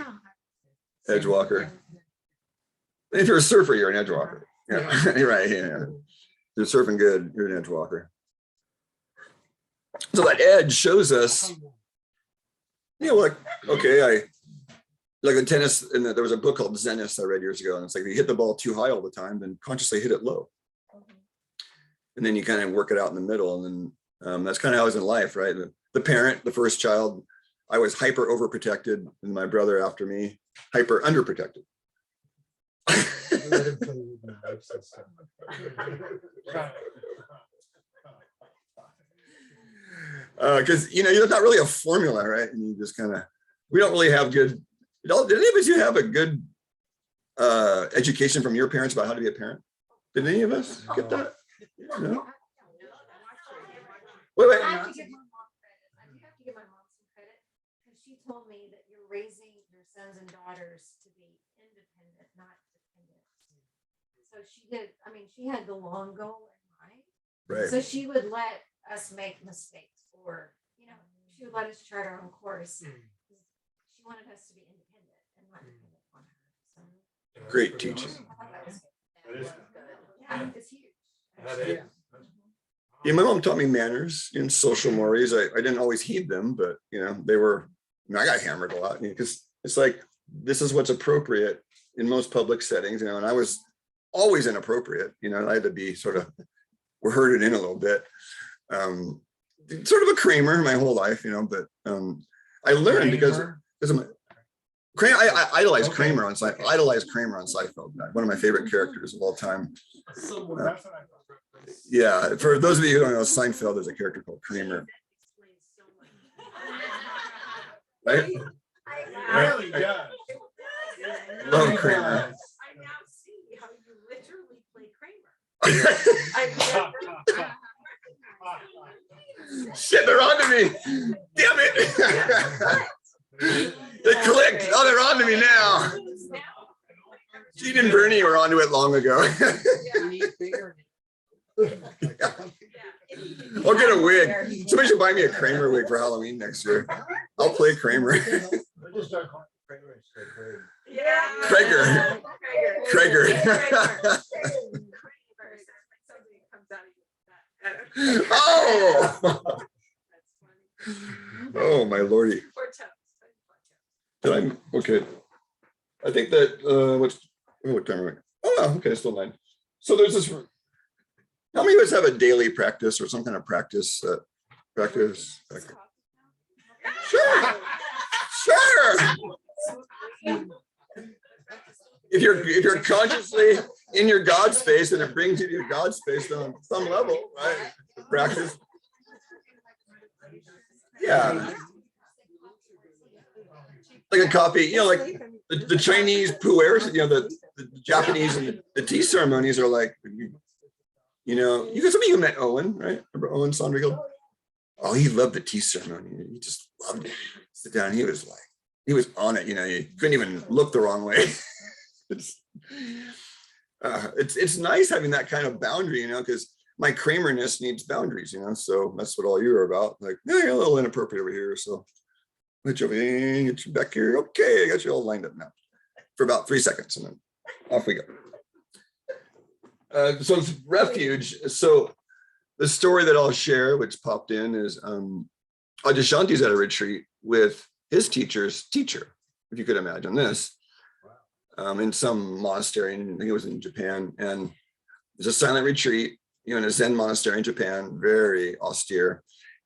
S1: Edge walker. And if you're a surfer, you're an edge walker. Yeah, you're right. Yeah. You're surfing good, you're an edge walker. So that edge shows us, you know, like, okay, like in tennis, and there was a book called Zenith I read years ago, and it's like if you hit the ball too high all the time, then consciously hit it low. And then you kind of work it out in the middle. And then that's kind of how I was in life, right? The parent, the first child, I was hyper overprotected, and my brother after me, hyper underprotected. Because you know, there's not really a formula, right? And you just kind of, we don't really have good. Did any of you have a good education from your parents about how to be a parent? Did any of us get that? No. Wait.
S2: I have to give my mom credit. I do have to give my mom some credit because she told me that you're raising your sons and daughters to be independent, not dependent. So she did. I mean, she had the long goal in mind.
S1: Right.
S2: So she would let us make mistakes, or you know, she would let us chart our own course. She wanted us to be independent and not dependent on her. So
S1: Great teaching.
S2: yeah, it's huge.
S1: Yeah, my mom taught me manners and social mores. I didn't always heed them, but you know, they were, I got hammered a lot because it's like, this is what's appropriate in most public settings, you know, and I was always inappropriate, you know, I had to be sort of, we're herded in a little bit. Sort of a Kramer my whole life, you know, but I learned because I idolized Kramer on Seinfeld. One of my favorite characters of all time. Yeah, for those of you who don't know, Seinfeld, there's a character called Kramer. Right?
S3: Really does.
S1: Love Kramer.
S4: I now see how you literally play Kramer.
S1: Shit, they're on to me. Damn it. It clicked. Oh, they're on to me now. Gene and Bernie were onto it long ago. I'll get a wig. Somebody should buy me a Kramer wig for Halloween next year. I'll play Kramer. Krager. Oh. Oh my lordy. Did I? Okay. I think that what time are we? Oh, okay, still 9. So there's this. How many of us have a daily practice or some kind of practice? Practice. Sure. If you're consciously in your God space and it brings you to your God space on some level, right? Practice. Yeah. Like a coffee, you know, like the Chinese pu'ers, you know, the Japanese and the tea ceremonies are like, you know, you got some of you met Owen, right? Remember Owen Sondrigal? Oh, he loved the tea ceremony. He just loved it. Sit down, he was on it, you know, you couldn't even look the wrong way. It's nice having that kind of boundary, you know, because my Kramerness needs boundaries, you know, so that's what all you're about. Like, no, you're a little inappropriate over here, so get you over here, get you back here. Okay, I got you all lined up now for about 3 seconds, and then off we go. So it's Refuge. So the story that I'll share, which popped in, is Adyashanti's at a retreat with his teacher's teacher, if you could imagine this, in some monastery, and I think it was in Japan. And it's a silent retreat, you know, in a Zen monastery in Japan, very austere,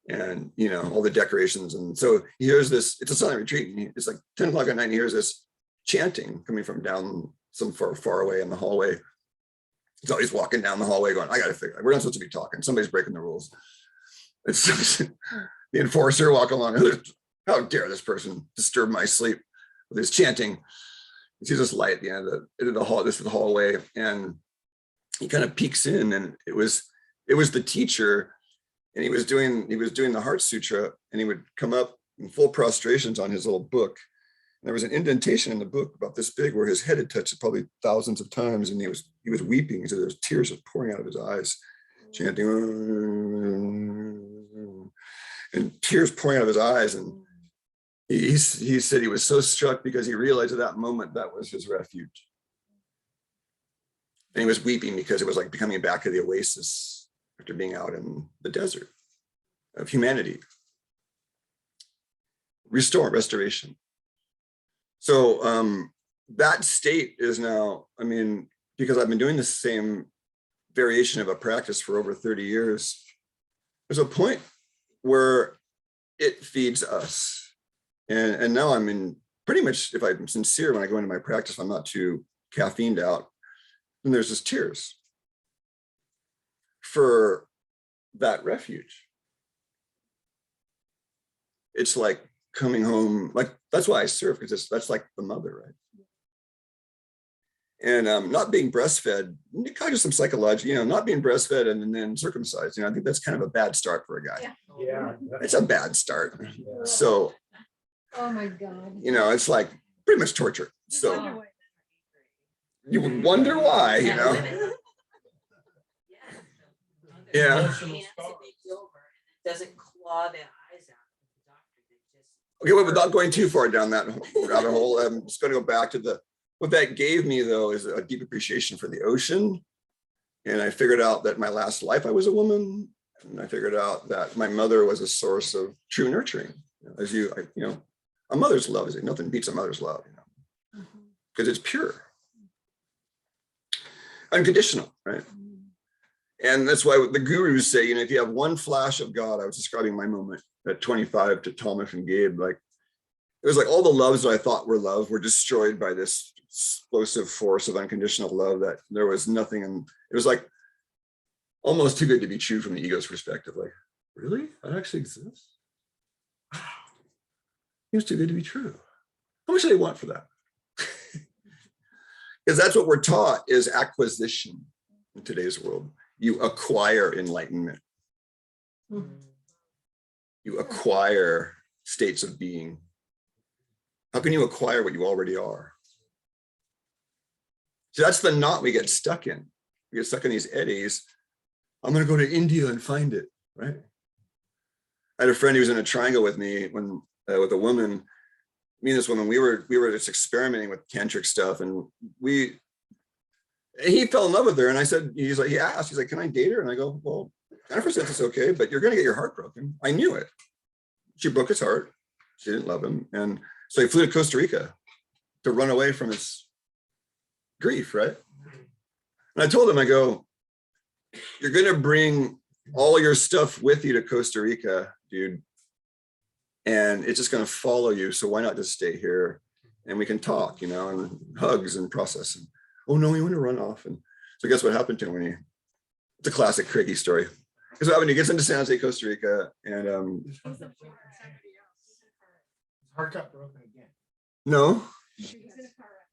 S1: and you know, all the decorations. And so he hears this, it's a silent retreat, and it's like 10 o'clock at night, and he hears this chanting coming from down some far away in the hallway. So he's walking down the hallway going, I gotta figure it. We're not supposed to be talking. Somebody's breaking the rules. It's the enforcer walking along. How dare this person disturb my sleep with his chanting? He sees this light at the end of the hall. This is the hallway, and he kind of peeks in, and it was the teacher, and he was doing the Heart Sutra, and he would come up in full prostrations on his little book. There was an indentation in the book about this big where his head had touched it probably thousands of times, and he was weeping. So there was tears just pouring out of his eyes, chanting, and tears pouring out of his eyes. And he said he was so struck because he realized at that moment that was his refuge. And he was weeping because it was like becoming back to the oasis after being out in the desert of humanity. Restoration. So that state is now, I mean, because I've been doing the same variation of a practice for over 30 years, there's a point where it feeds us. And now I'm in pretty much, if I'm sincere, when I go into my practice, I'm not too caffeined out, and there's just tears for that refuge. It's like coming home, like that's why I serve, because that's like the mother, right? And not being breastfed, kind of some psychology, you know, not being breastfed and then circumcised, you know, I think that's kind of a bad start for a guy.
S3: Yeah.
S1: It's a bad start. So,
S5: Oh my God.
S1: you know, it's like pretty much torture. So you would wonder why, you know? Yeah.
S4: Doesn't claw their eyes out.
S1: Okay, well, without going too far down that rabbit hole, I'm just going to go back to what that gave me, though, is a deep appreciation for the ocean. And I figured out that my last life I was a woman. And I figured out that my mother was a source of true nurturing. As you know, a mother's love is nothing beats a mother's love, you know, because it's pure, unconditional, right? And that's why the gurus say, you know, if you have one flash of God, I was describing my moment at 25 to Thomas and Gabe, like it was like all the loves that I thought were love were destroyed by this explosive force of unconditional love, that there was nothing. And it was like almost too good to be true from the ego's perspective. Like, really? That actually exists? Wow. Seems too good to be true. How much do they want for that? Because that's what we're taught is acquisition in today's world. You acquire enlightenment. You acquire states of being. How can you acquire what you already are? So that's the knot we get stuck in. We get stuck in these eddies. I'm going to go to India and find it, right? I had a friend who was in a triangle with me when with a woman. Me and this woman, we were just experimenting with tantric stuff, and he fell in love with her. And I said, he's like, can I date her? And I go, well, 100% it's okay, but you're going to get your heart broken. I knew it. She broke his heart. She didn't love him, and so he flew to Costa Rica to run away from his grief, right? And I told him, I go, you're going to bring all your stuff with you to Costa Rica, dude. And it's just going to follow you. So why not just stay here and we can talk, you know, and hugs and process. And, oh no, he want to run off. And so guess what happened to him it's a classic Craigie story. Because what happened, he gets into San Jose, Costa Rica, and
S3: His heart got broken again.
S1: no,
S5: She was in a car wreck.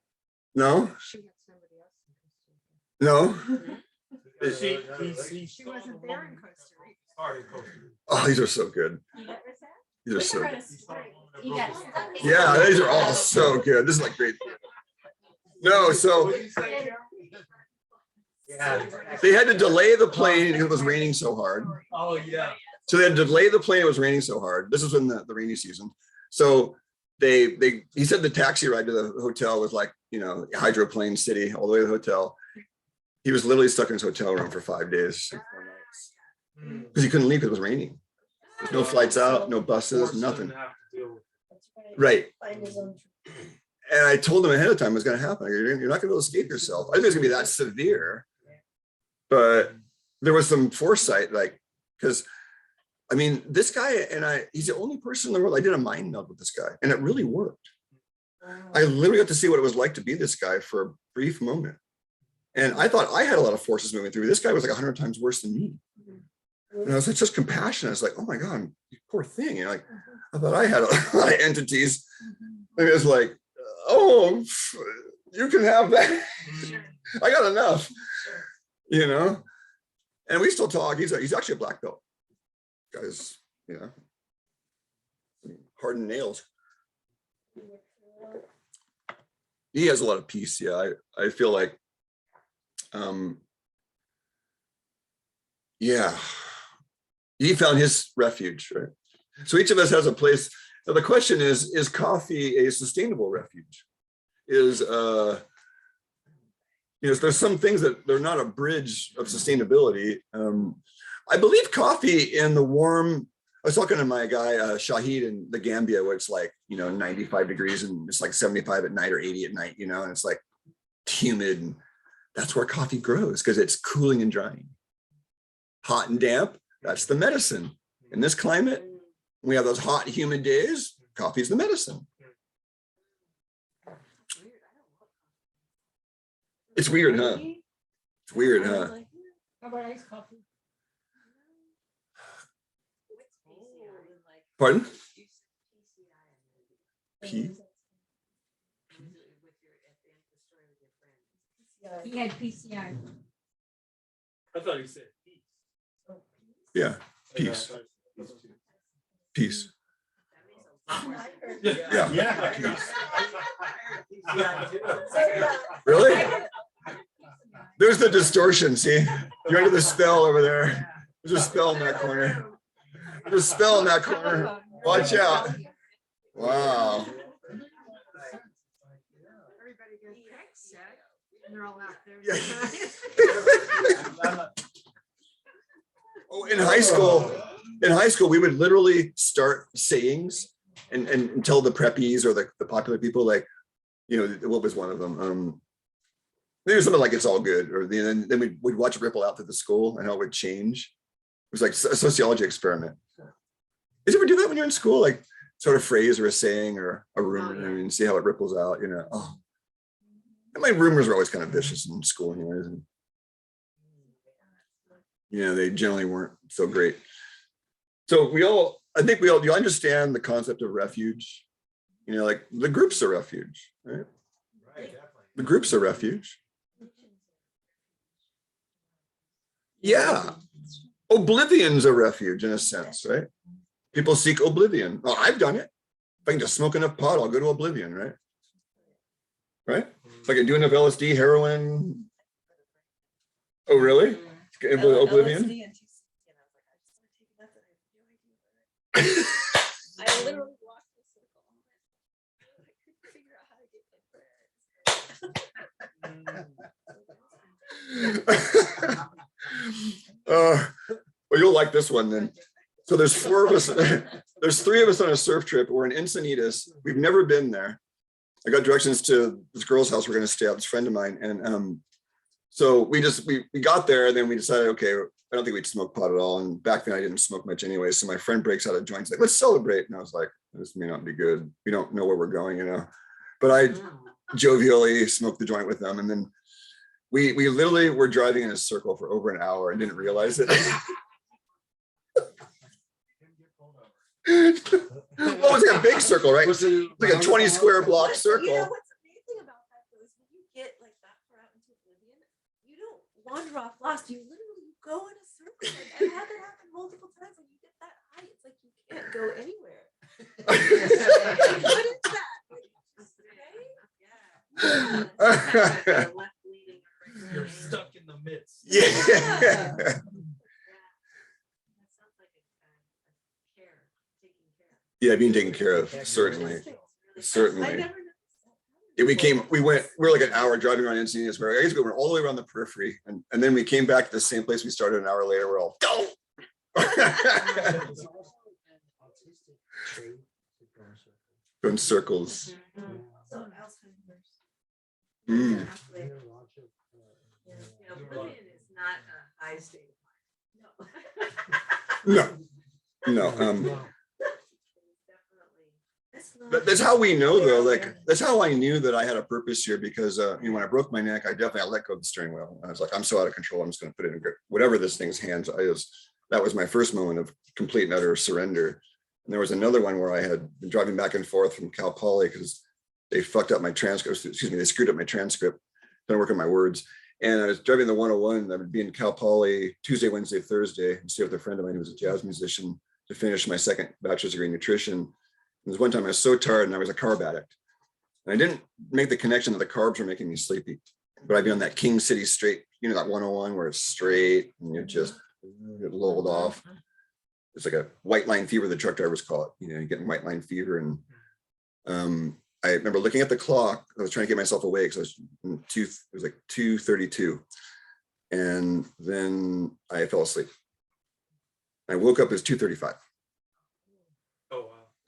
S1: no,
S5: She had somebody else in Costa
S1: no.
S5: She wasn't there in Costa Rica.
S1: Oh, these are so good.
S2: What was that?
S1: These are so good.
S2: You got stuck.
S1: Yeah, these are all so good. This is like great. No, so
S3: Yeah.
S1: they had to delay the plane because it was raining so hard.
S3: Oh, yeah.
S1: So they had to delay the plane. It was raining so hard. This was in the rainy season. So he said the taxi ride to the hotel was like, you know, hydroplane city all the way to the hotel. He was literally stuck in his hotel room for 5 days, because he couldn't leave because it was raining. There's no flights out, no buses, nothing. Right. And I told him ahead of time it was going to happen. You're not going to be able to escape yourself. I think it's going to be that severe. But there was some foresight, like, because I mean, this guy and he's the only person in the world. I did a mind meld with this guy, and it really worked. I literally got to see what it was like to be this guy for a brief moment. And I thought I had a lot of forces moving through. This guy was like 100 times worse than me. And I was like, just compassion. I was like, oh my God, you poor thing. You know, like, I thought I had a lot of entities. And it was like, oh, you can have that. I got enough, you know? And we still talk. He's actually a black belt. Guys, you know, hardened nails. He has a lot of peace. Yeah, I feel like, yeah, he found his refuge, right? So each of us has a place. Now the question is coffee a sustainable refuge? You know, there's some things that they're not a bridge of sustainability. I believe coffee in the warm was talking to my guy, Shahid in the Gambia, where it's like, 95 degrees and it's like 75 at night or 80 at night, and it's like humid. And that's where coffee grows because it's cooling and drying. Hot and damp, that's the medicine. In this climate, we have those hot, humid days, coffee's the medicine. It's weird, huh? It's weird, huh?
S5: How about iced coffee?
S1: Pardon? P?
S5: He had PCI.
S3: I thought he said peace.
S1: Yeah, peace. Peace.
S3: Yeah.
S1: Yeah. Really? There's the distortion, see? You're under the spell over there. There's a spell in that corner. There's a spell in that corner. Watch out. Wow.
S5: Everybody gets set, and they're all out there.
S1: Yeah. Oh, in high school, we would literally start sayings and tell the preppies or the popular people, like, what was one of them? Maybe something like "It's all good," or then we'd watch it ripple out through the school and how it would change. It was like a sociology experiment. Did you ever do that when you're in school? Like sort of phrase or a saying or a rumor, and see how it ripples out, Oh. And my rumors were always kind of vicious in school anyways. And, they generally weren't so great. So I think you understand the concept of refuge. Like the group's a refuge, right?
S3: Right,
S1: The group's a refuge. Yeah. Oblivion's a refuge in a sense, right? People seek oblivion. Well, I've done it. If I can just smoke enough pot, I'll go to oblivion, right? Right? If I can do enough LSD, heroin. Oh, really? Oblivion?
S2: LSD and TCC, and I was like, I just want to take that, I have no idea what it is. I literally walked the circle. I couldn't figure out how to get my
S1: Well, you'll like this one then. So there's 4 of us. There's 3 of us on a surf trip. We're in Encinitas. We've never been there. I got directions to this girl's house we're going to stay at, this friend of mine. And so we got there, and then we decided, okay, I don't think we'd smoke pot at all. And back then I didn't smoke much anyway. So my friend breaks out a joint, like, let's celebrate. And I was like, this may not be good. We don't know where we're going, But I jovially smoked the joint with them. And then we literally were driving in a circle for over an hour and didn't realize it. Well, it was like a big circle, right? It's like a 20 square block circle.
S2: You know what's amazing about that though is when you get like that far out into oblivion, you don't wander off lost. You literally go in a circle. Like, I've had that happen multiple times. When you get that high, it's like you can't go anywhere. What is that?
S3: You're stuck in the midst.
S1: Yeah. Yeah, being taken care of, certainly. Certainly. Yeah, we were like an hour driving around Encinitas, where I guess we went all the way around the periphery, and then we came back to the same place we started an hour later. We're all go. Go in circles. Mm.
S4: Oblivion is not a high state of
S1: No.
S4: mind.
S1: That's how we know, though. Like, that's how I knew that I had a purpose here, because when I broke my neck, I let go of the steering wheel. I was like, I'm so out of control. I'm just going to put it in grip. Whatever this thing's hands. That was my first moment of complete and utter surrender. And there was another one where I had been driving back and forth from Cal Poly because they fucked up my transcript. Excuse me, they screwed up my transcript. Don't work on my words. And I was driving the 101. I would be in Cal Poly Tuesday, Wednesday, Thursday, and stay with a friend of mine who was a jazz musician to finish my second bachelor's degree in nutrition. There was one time I was so tired and I was a carb addict. And I didn't make the connection that the carbs were making me sleepy. But I'd be on that King City straight, that 101 where it's straight and you just get lulled off. It's like a Whiteline fever, the truck drivers call it, getting Whiteline fever. And I remember looking at the clock. I was trying to get myself awake. So it was like 2:32. And then I fell asleep. I woke up, it was 2:35.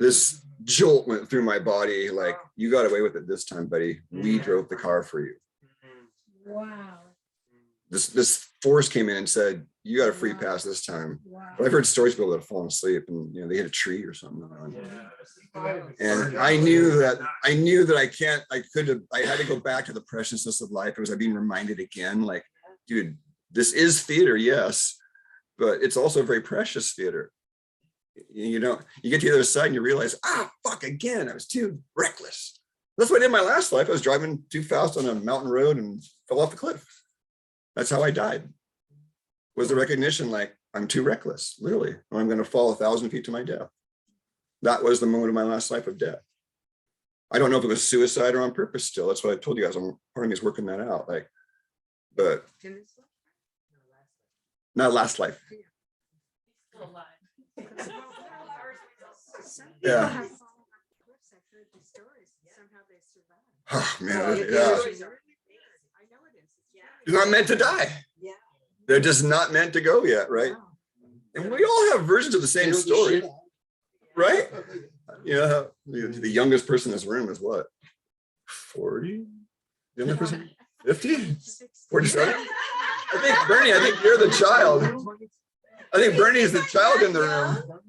S1: this jolt went through my body. Like, you got away with it this time, buddy. We drove the car for you.
S5: Wow.
S1: This force came in and said, you got a free pass this time.
S5: Wow.
S1: But I've heard stories of people that have fallen asleep and, you know, they hit a tree or something. And I knew that I had to go back to the preciousness of life. It was like being reminded again, like, dude, this is theater, yes, but it's also very precious theater. You know, you get to the other side and you realize, fuck, again, I was too reckless. That's what I did in my last life. I was driving too fast on a mountain road and fell off the cliff. That's how I died. Was the recognition, like, I'm too reckless, literally, or I'm going to fall 1,000 feet to my death. That was the moment of my last life of death. I don't know if it was suicide or on purpose still. That's what I told you guys. Part of me is working that out. Like, but not last life.
S4: Still alive.
S1: Yeah.
S5: Have fallen off the cliffs. I've heard the stories. Somehow they survive.
S1: Oh man,
S5: I
S1: yeah.
S5: know it is.
S1: They're not meant to die.
S4: Yeah.
S1: They're just not meant to go yet, right? And we all have versions of the same story, right? You know, the youngest person in this room is what? 40? The youngest person? 50? 47? I think Bernie, I think you're the child. I think Bernie is the child in the room.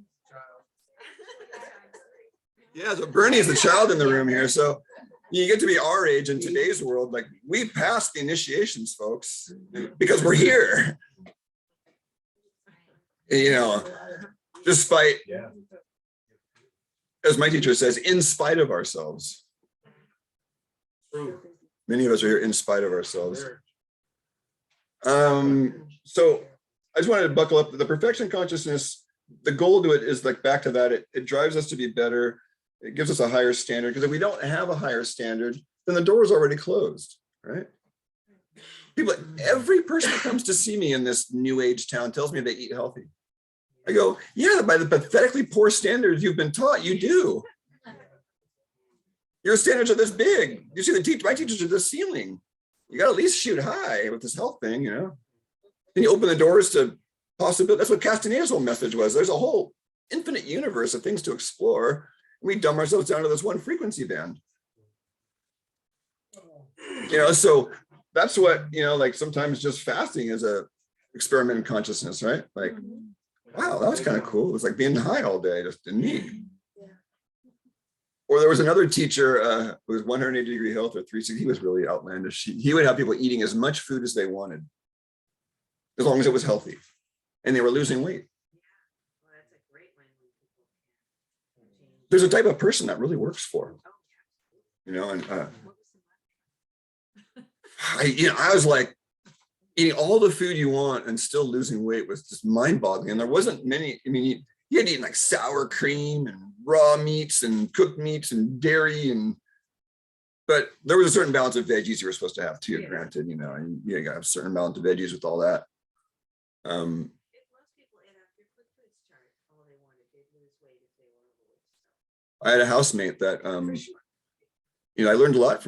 S1: Yeah, so Bernie is the child in the room here. So you get to be our age in today's world. Like, we passed the initiations, folks, because we're here. You know, despite, as my teacher says, in spite of ourselves. Many of us are here in spite of ourselves. So I just wanted to buckle up. The perfection consciousness, the goal to it is like back to that. It drives us to be better. It gives us a higher standard, because if we don't have a higher standard, then the door is already closed, right? People, every person that comes to see me in this new age town tells me they eat healthy. I go, yeah, by the pathetically poor standards you've been taught, you do. Your standards are this big. You see, my teachers are this ceiling. You got to at least shoot high with this health thing, you know? Then you open the doors to possibility. That's what Castaneda's whole message was. There's a whole infinite universe of things to explore. We dumb ourselves down to this one frequency band. You know, so that's what, you know, like sometimes just fasting is a experiment in consciousness, right? Like, wow, that was kind of cool. It was like being high all day, just neat. Or there was another teacher who was 180-degree health or 360. He was really outlandish. He would have people eating as much food as they wanted, as long as it was healthy, and they were losing weight. There's a type of person that really works for, you know, and I was like, eating all the food you want and still losing weight was just mind-boggling. And there wasn't many. I mean, you had to eat like sour cream and raw meats and cooked meats and dairy, but there was a certain balance of veggies you were supposed to have too. Yeah. Granted, you know, and you got a certain amount of veggies with all that. I had a housemate that, you know, I learned a lot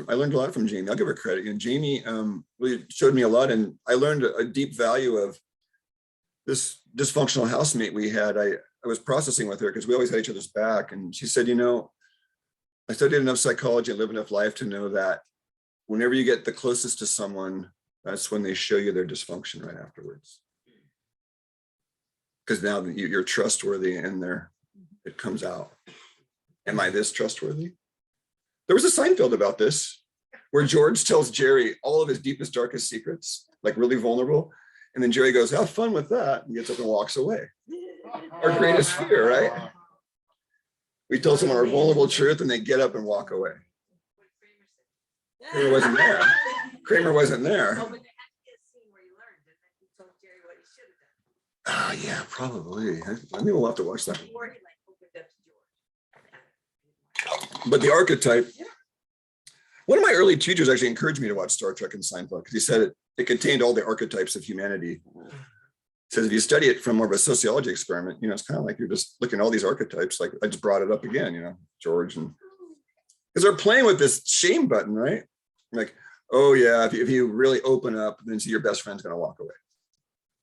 S1: from Jamie. I'll give her credit. And Jamie really showed me a lot, and I learned a deep value of this dysfunctional housemate we had. I was processing with her because we always had each other's back, and she said, you know, I studied enough psychology and lived enough life to know that whenever you get the closest to someone, that's when they show you their dysfunction right afterwards. Because now you're trustworthy, and it comes out. Am I this trustworthy? There was a Seinfeld about this, where George tells Jerry all of his deepest, darkest secrets, like really vulnerable. And then Jerry goes, have fun with that, and gets up and walks away. Our greatest fear, right? We tell someone our vulnerable truth and they get up and walk away. Kramer wasn't there. Kramer wasn't there. Oh, yeah, probably. I mean, we'll have to watch that. But the archetype, one of my early teachers actually encouraged me to watch Star Trek and Seinfeld, because he said it contained all the archetypes of humanity. He says if you study it from more of a sociology experiment, you know, it's kind of like you're just looking at all these archetypes. Like I just brought it up again, you know, George, and because they're playing with this shame button, right? Like, oh yeah, if you really open up, then see your best friend's going to walk away.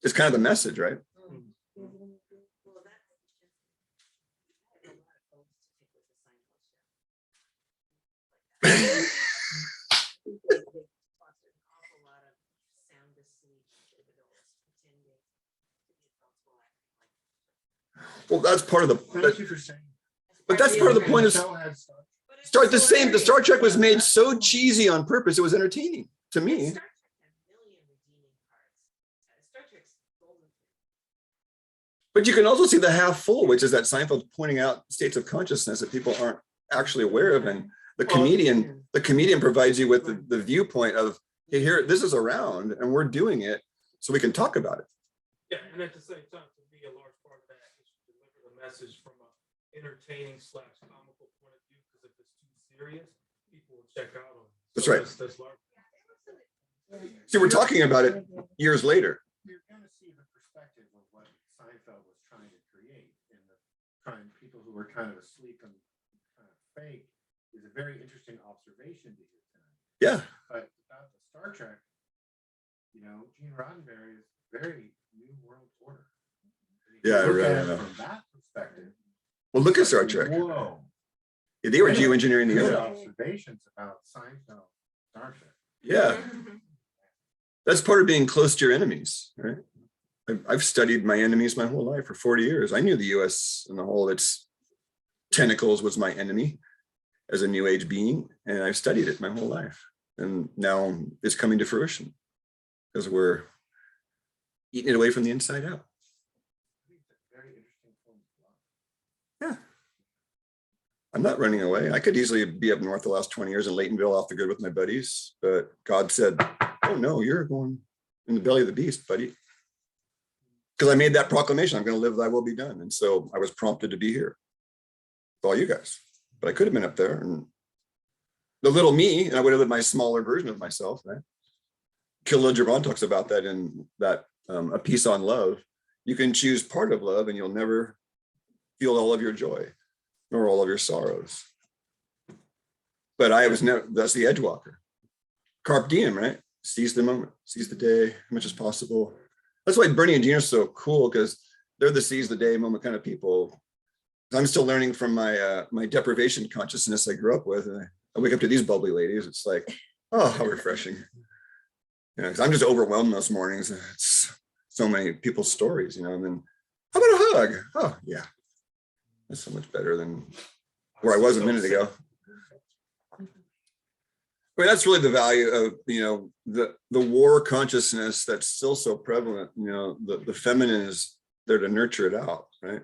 S1: It's kind of the message, right?
S4: They foster an awful lot of sound asleep adults pretending to be adults while acting like.
S1: Well, that's part of the,
S3: Thank you for saying.
S1: but that's part of the point of
S3: Show had Star-
S4: But it's
S1: start the
S4: so
S1: same. The Star Trek was made so
S4: hilarious.
S1: cheesy on purpose. It was entertaining to
S4: And
S1: me.
S4: Star Trek had a million redeeming parts. Star Trek's golden.
S1: But you can also see the half full, which is that Seinfeld pointing out states of consciousness that people aren't actually aware of. And the comedian provides you with the viewpoint of, hey, here, this is around and we're doing it so we can talk about it.
S6: Yeah, and at the same time, to be a large part of that is to deliver the message from an entertaining / comical point of view, because if it's too serious, people will check out on it.
S1: That's right.
S6: That's large.
S1: See, we're talking about it years later.
S3: You're going to see the perspective of what Seinfeld was trying to create, and the people who were kind of asleep and kind of fake is a very interesting observation to hear tonight.
S1: Yeah.
S3: But about the Star Trek, you know, Gene Roddenberry is very New World Order. And if you
S1: Yeah, I
S3: look
S1: really
S3: at it
S1: know.
S3: from that perspective.
S1: Well, look at
S3: it's
S1: Star
S3: like,
S1: Trek.
S3: Whoa.
S1: Yeah, they were geoengineering the
S3: Good
S1: other.
S3: observations about Seinfeld, Star Trek.
S1: Yeah. That's part of being close to your enemies, right? I've studied my enemies my whole life for 40 years. I knew the US and the whole its tentacles was my enemy as a new age being, and I've studied it my whole life. And now it's coming to fruition because we're eating it away from the inside out.
S3: I think it's a very interesting form of love.
S1: Yeah. I'm not running away. I could easily be up north the last 20 years in Laytonville off the grid with my buddies, but God said, oh no, you're going in the belly of the beast, buddy. Because I made that proclamation, I'm going to live, thy will be done. And so I was prompted to be here with all you guys, but I could have been up there and the little me, and I would have lived my smaller version of myself, right? Khalil Gibran talks about that in that A Piece on Love. You can choose part of love and you'll never feel all of your joy nor all of your sorrows. But I was never, that's the edge walker. Carpe diem, right? Seize the moment, seize the day, as much as possible. That's why Bernie and Gina are so cool, because they're the seize the day moment kind of people. I'm still learning from my my deprivation consciousness I grew up with. And I wake up to these bubbly ladies. It's like, oh, how refreshing. You know, because I'm just overwhelmed most mornings. It's so many people's stories, you know, and then how about a hug? Oh, yeah. That's so much better than where I was a minute ago. I mean, that's really the value of, you know, the war consciousness that's still so prevalent. You know, the feminine is there to nurture it out, right?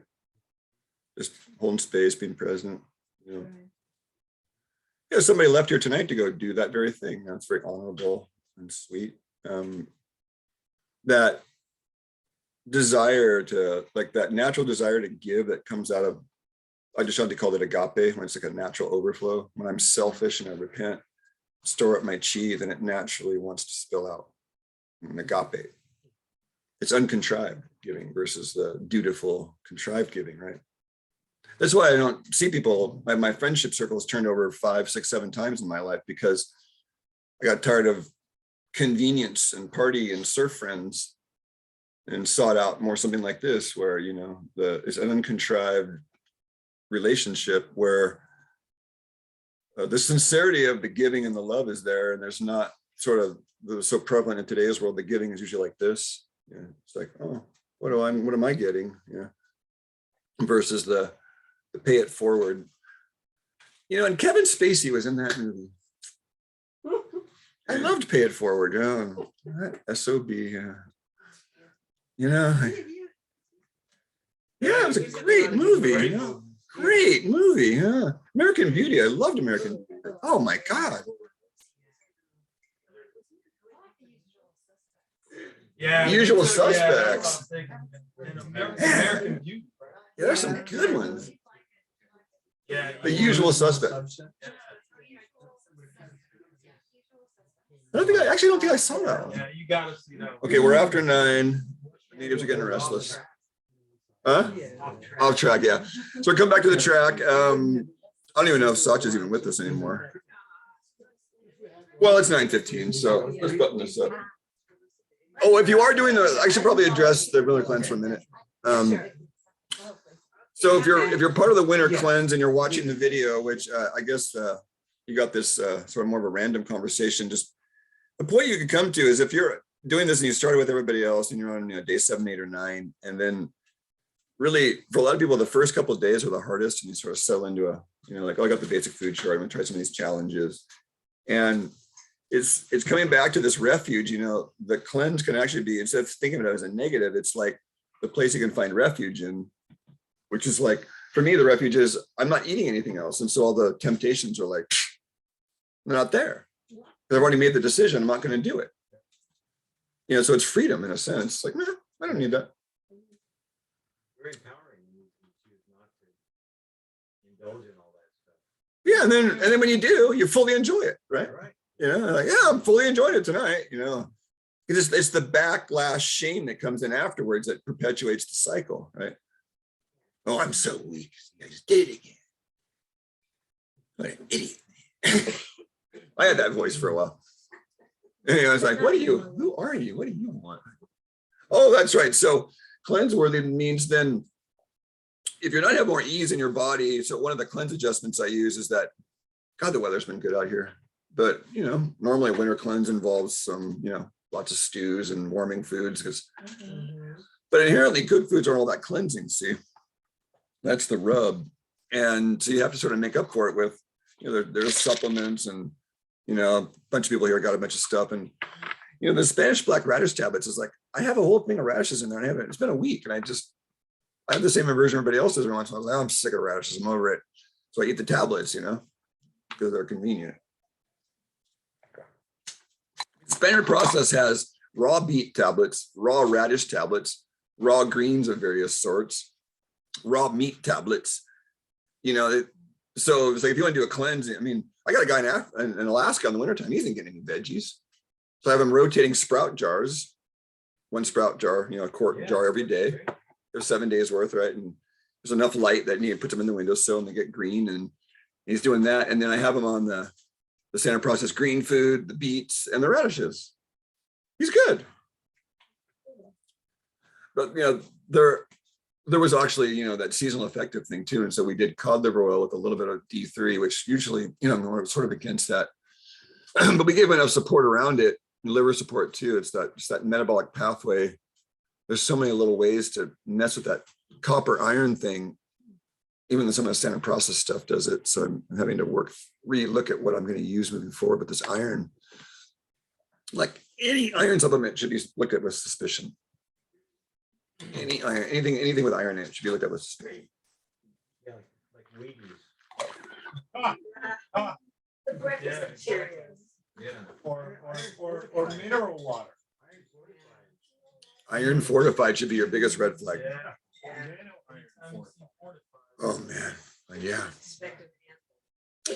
S1: Just holding space, being present. You know, yeah, somebody left here tonight to go do that very thing. That's very honorable and sweet. That desire to, like, that natural desire to give that comes out of, I just like to call it agape, when it's like a natural overflow. When I'm selfish and I repent, store up my chi, then it naturally wants to spill out. An agape. It's uncontrived giving versus the dutiful, contrived giving, right? That's why I don't see people, my friendship circle has turned over 5, 6, 7 times in my life, because I got tired of convenience and party and surf friends and sought out more something like this, where, you know, it's an uncontrived relationship where the sincerity of the giving and the love is there, and there's not sort of so prevalent in today's world. The giving is usually like this. Yeah, it's like, oh, what am I getting? Yeah, versus the pay it forward. You know, and Kevin Spacey was in that movie. I loved Pay It Forward. Oh, that SOB. You know, yeah, it was a great movie. You know? Great movie, huh? American Beauty. I loved American. Oh my God.
S6: Yeah.
S1: Usual
S6: Yeah,
S1: Suspects.
S6: American Beauty.
S1: Yeah, there's some good ones.
S6: Yeah.
S1: The Usual Suspects. I actually don't think I saw that one.
S6: Yeah, you gotta see that one.
S1: Okay, we're after 9. Natives are getting restless. Huh? Off track, yeah. So we come back to the track. I don't even know if Sach is even with us anymore. Well, it's 9:15, so let's button this up. Oh, if you are doing I should probably address the winter cleanse for a minute. So if you're part of the winter cleanse and you're watching the video, which I guess you got this sort of more of a random conversation. Just the point you could come to is if you're doing this and you started with everybody else and you're on day 7, 8, or 9, and then really for a lot of people, the first couple of days are the hardest, and you sort of settle into a, like, oh, I got the basic food chart. I'm gonna try some of these challenges. And it's coming back to this refuge. The cleanse can actually be, instead of thinking of it as a negative, it's like the place you can find refuge in, which is like, for me, the refuge is I'm not eating anything else. And so all the temptations are like, they're not there. I've already made the decision. I'm not going to do it. So it's freedom in a sense. Like, no, I don't need that.
S3: Very empowering when you choose not to indulge in all that stuff.
S1: Yeah, and then when you do, you fully enjoy it, right?
S3: Right.
S1: Like, yeah, I'm fully enjoying it tonight. It's the backlash shame that comes in afterwards that perpetuates the cycle, right? Oh, I'm so weak. I just did it again. What an idiot. I had that voice for a while. I was like, who are you? What do you want? Oh, that's right. So cleanse worthy means then if you're not having more ease in your body. So one of the cleanse adjustments I use is that, God, the weather's been good out here. But, normally a winter cleanse involves some, lots of stews and warming foods but inherently good foods aren't all that cleansing. See, that's the rub. And so you have to sort of make up for it with, there's supplements and, a bunch of people here got a bunch of stuff. And, the Spanish black radish tablets is like, I have a whole thing of radishes in there. And it's been a week. And I have the same aversion everybody else does. Every once in a while, I was like, I'm sick of radishes. I'm over it. So I eat the tablets, because they're convenient. The Spanish process has raw beet tablets, raw radish tablets, raw greens of various sorts, raw meat tablets. So it's like if you want to do a cleanse, I got a guy in Alaska in the wintertime, he isn't getting any veggies. So I have him rotating sprout jars, 1 sprout jar, a quart jar every day. There's 7 days worth, right? And there's enough light that he puts them in the windowsill and they get green, and he's doing that. And then I have him on the standard process green food, the beets and the radishes. He's good. But there was actually, that seasonal affective thing too. And so we did cod liver oil with a little bit of D3, which usually, we're sort of against that. But we gave enough support around it, liver support too. It's that metabolic pathway. There's so many little ways to mess with that copper iron thing. Even though some of the standard process stuff does it. So I'm having to re-look at what I'm going to use moving forward. But this iron, like any iron supplement, should be looked at with suspicion. Any iron, anything with iron in it should be looked at with suspicion.
S3: Yeah, like Wheaties.
S4: The breakfast Cheerios.
S3: Yeah. Or mineral water.
S1: Iron fortified should be your biggest red flag.
S3: Yeah.
S1: Oh man, yeah.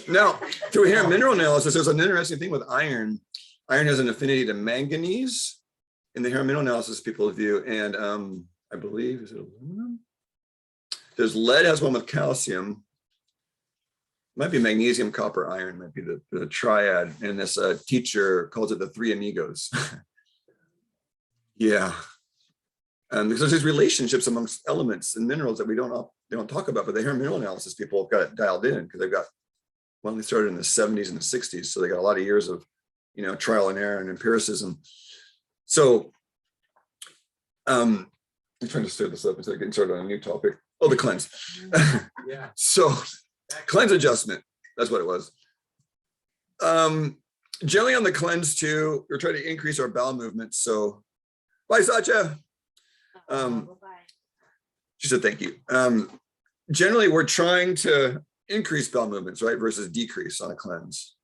S1: Now, through hair mineral analysis, there's an interesting thing with iron. Iron has an affinity to manganese in the hair mineral analysis people view, and I believe, is it aluminum? There's lead has one with calcium. Might be magnesium, copper, iron, might be the triad. And this teacher calls it the 3 amigos. Yeah. Because there's these relationships amongst elements and minerals that they don't talk about, but the hair mineral analysis people have got it dialed in because they started in the 70s and the 60s. So they got a lot of years of, trial and error and empiricism. So I'm trying to stir this up instead of getting started on a new topic. Oh, the cleanse.
S3: Yeah.
S1: So cleanse adjustment, that's what it was. Generally on the cleanse too, we're trying to increase our bowel movements. So bye, Satya. She said thank you. Generally, we're trying to increase bowel movements, right, versus decrease on a cleanse.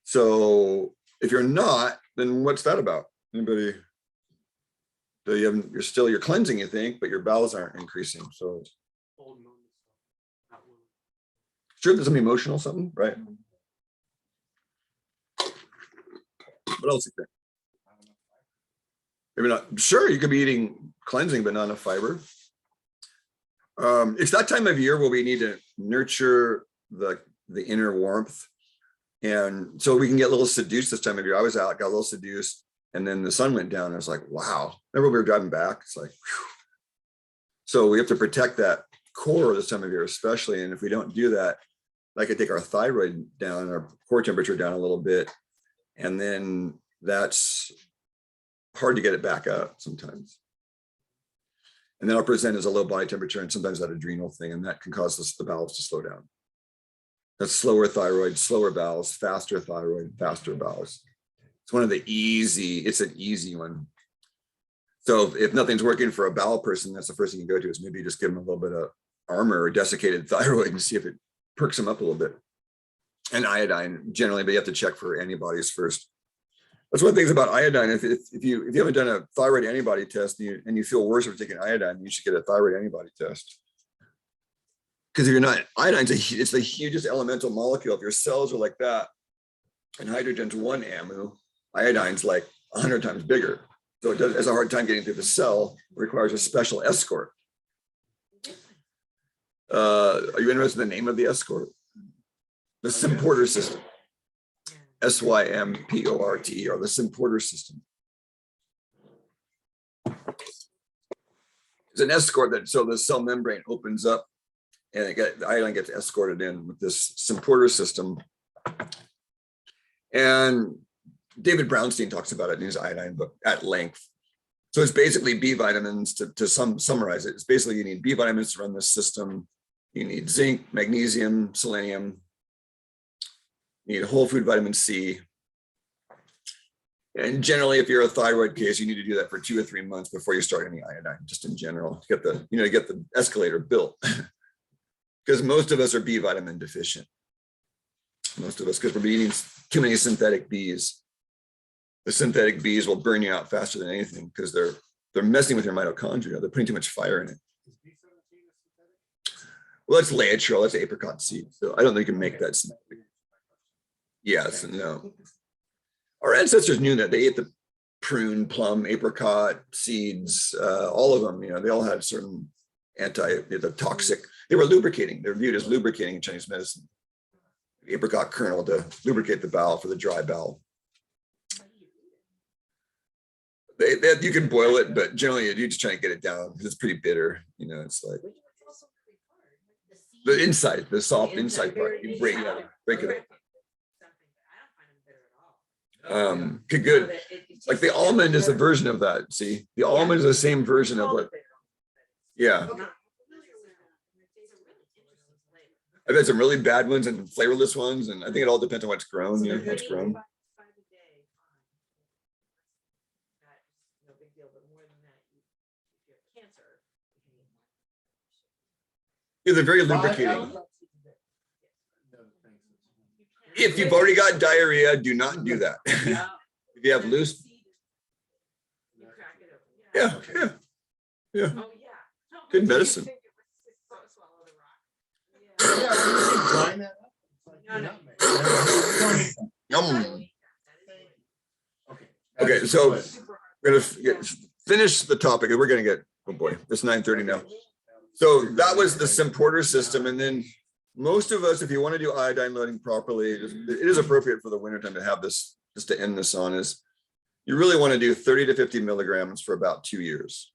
S1: So if you're not, then what's that about? Anybody? You're cleansing, you think, but your bowels aren't increasing. So sure, there's some emotional something, right? What else you think? Maybe not. Sure, you could be eating cleansing, but not enough fiber. It's that time of year where we need to nurture the inner warmth. And so we can get a little seduced this time of year. I was out, got a little seduced, and then the sun went down. And I was like, wow. Remember we were driving back? It's like, whew. So we have to protect that core this time of year, especially. And if we don't do that, that could take our thyroid down, our core temperature down a little bit. And then that's hard to get it back up sometimes. And then I'll present as a low body temperature and sometimes that adrenal thing, and that can cause the valves to slow down. That's slower thyroid, slower bowels, faster thyroid, faster bowels. It's one of the it's an easy one. So if nothing's working for a bowel person, that's the first thing you go to is maybe just give them a little bit of armor or desiccated thyroid and see if it perks them up a little bit. And iodine generally, but you have to check for antibodies first. That's one of the things about iodine. If you haven't done a thyroid antibody test and you feel worse after taking iodine, you should get a thyroid antibody test. Because if you're not, it's the hugest elemental molecule. If your cells are like that, and hydrogen's 1 AMU, iodine's like 100 times bigger. So it has a hard time getting through the cell. It requires a special escort. Are you interested in the name of the escort? The Symporter system. SYMPORT, or the Symporter system. It's an escort that so the cell membrane opens up and the iodine gets escorted in with this Symporter system. And David Brownstein talks about it in his iodine book at length. So it's basically B vitamins to summarize it. It's basically you need B vitamins to run this system. You need zinc, magnesium, selenium. You need whole food vitamin C. And generally, if you're a thyroid case, you need to do that for 2 or 3 months before you start any iodine, just in general, to get the escalator built. Because most of us are B vitamin deficient. Most of us, because we're eating too many synthetic Bs. The synthetic Bs will burn you out faster than anything because they're messing with your mitochondria. They're putting too much fire in it. Well, that's laetrile, that's apricot seed. So I don't think you can make that synthetic. Yes and no. Our ancestors knew that. They ate the prune, plum, apricot seeds, all of them. They all had certain the toxic. They were lubricating. They're viewed as lubricating in Chinese medicine. The apricot kernel to lubricate the bowel for the dry bowel. You can boil it, but generally you're just trying to get it down because it's pretty bitter. It's like the inside, the soft inside part. You break it up. Good. Like the almond is a version of that. See, the almond is the same version of what. Yeah. I've had some really bad ones and flavorless ones, and I think it all depends on what's grown. What's grown. Yeah, they're very lubricating. If you've already got diarrhea, do not do that. If you have loose. Yeah. Good medicine. Okay, so we're gonna finish the topic. We're gonna get, oh boy, it's 9:30 now. So that was the Symporter system. And then most of us, if you want to do iodine loading properly, it is appropriate for the wintertime to have this, just to end this on, is you really want to do 30 to 50 milligrams for about 2 years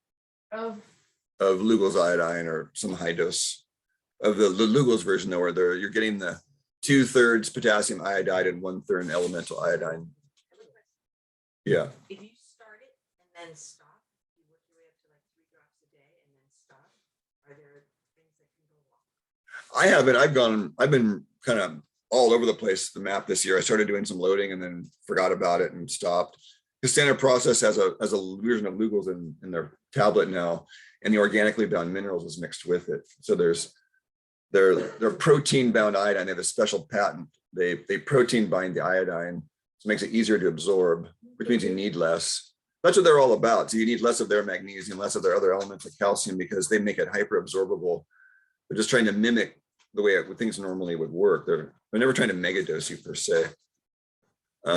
S1: of Lugol's iodine, or some high dose of the Lugol's version, though, where you're getting the 2/3 potassium iodide and 1/3 elemental iodine. Yeah.
S4: If you start it and then stop, you work your way up to like 3 drops a day and then stop. Are there things that can go wrong?
S1: I haven't. I've been kind of all over the place, the map this year. I started doing some loading and then forgot about it and stopped. The Standard Process has a version of Lugol's in their tablet now, and the organically bound minerals is mixed with it. So there's their protein bound iodine. They have a special patent. They protein bind the iodine, so it makes it easier to absorb, which means you need less. That's what they're all about. So you need less of their magnesium, less of their other elements like calcium, because they make it hyper absorbable. They're just trying to mimic the way things normally would work. They're never trying to mega dose you per se,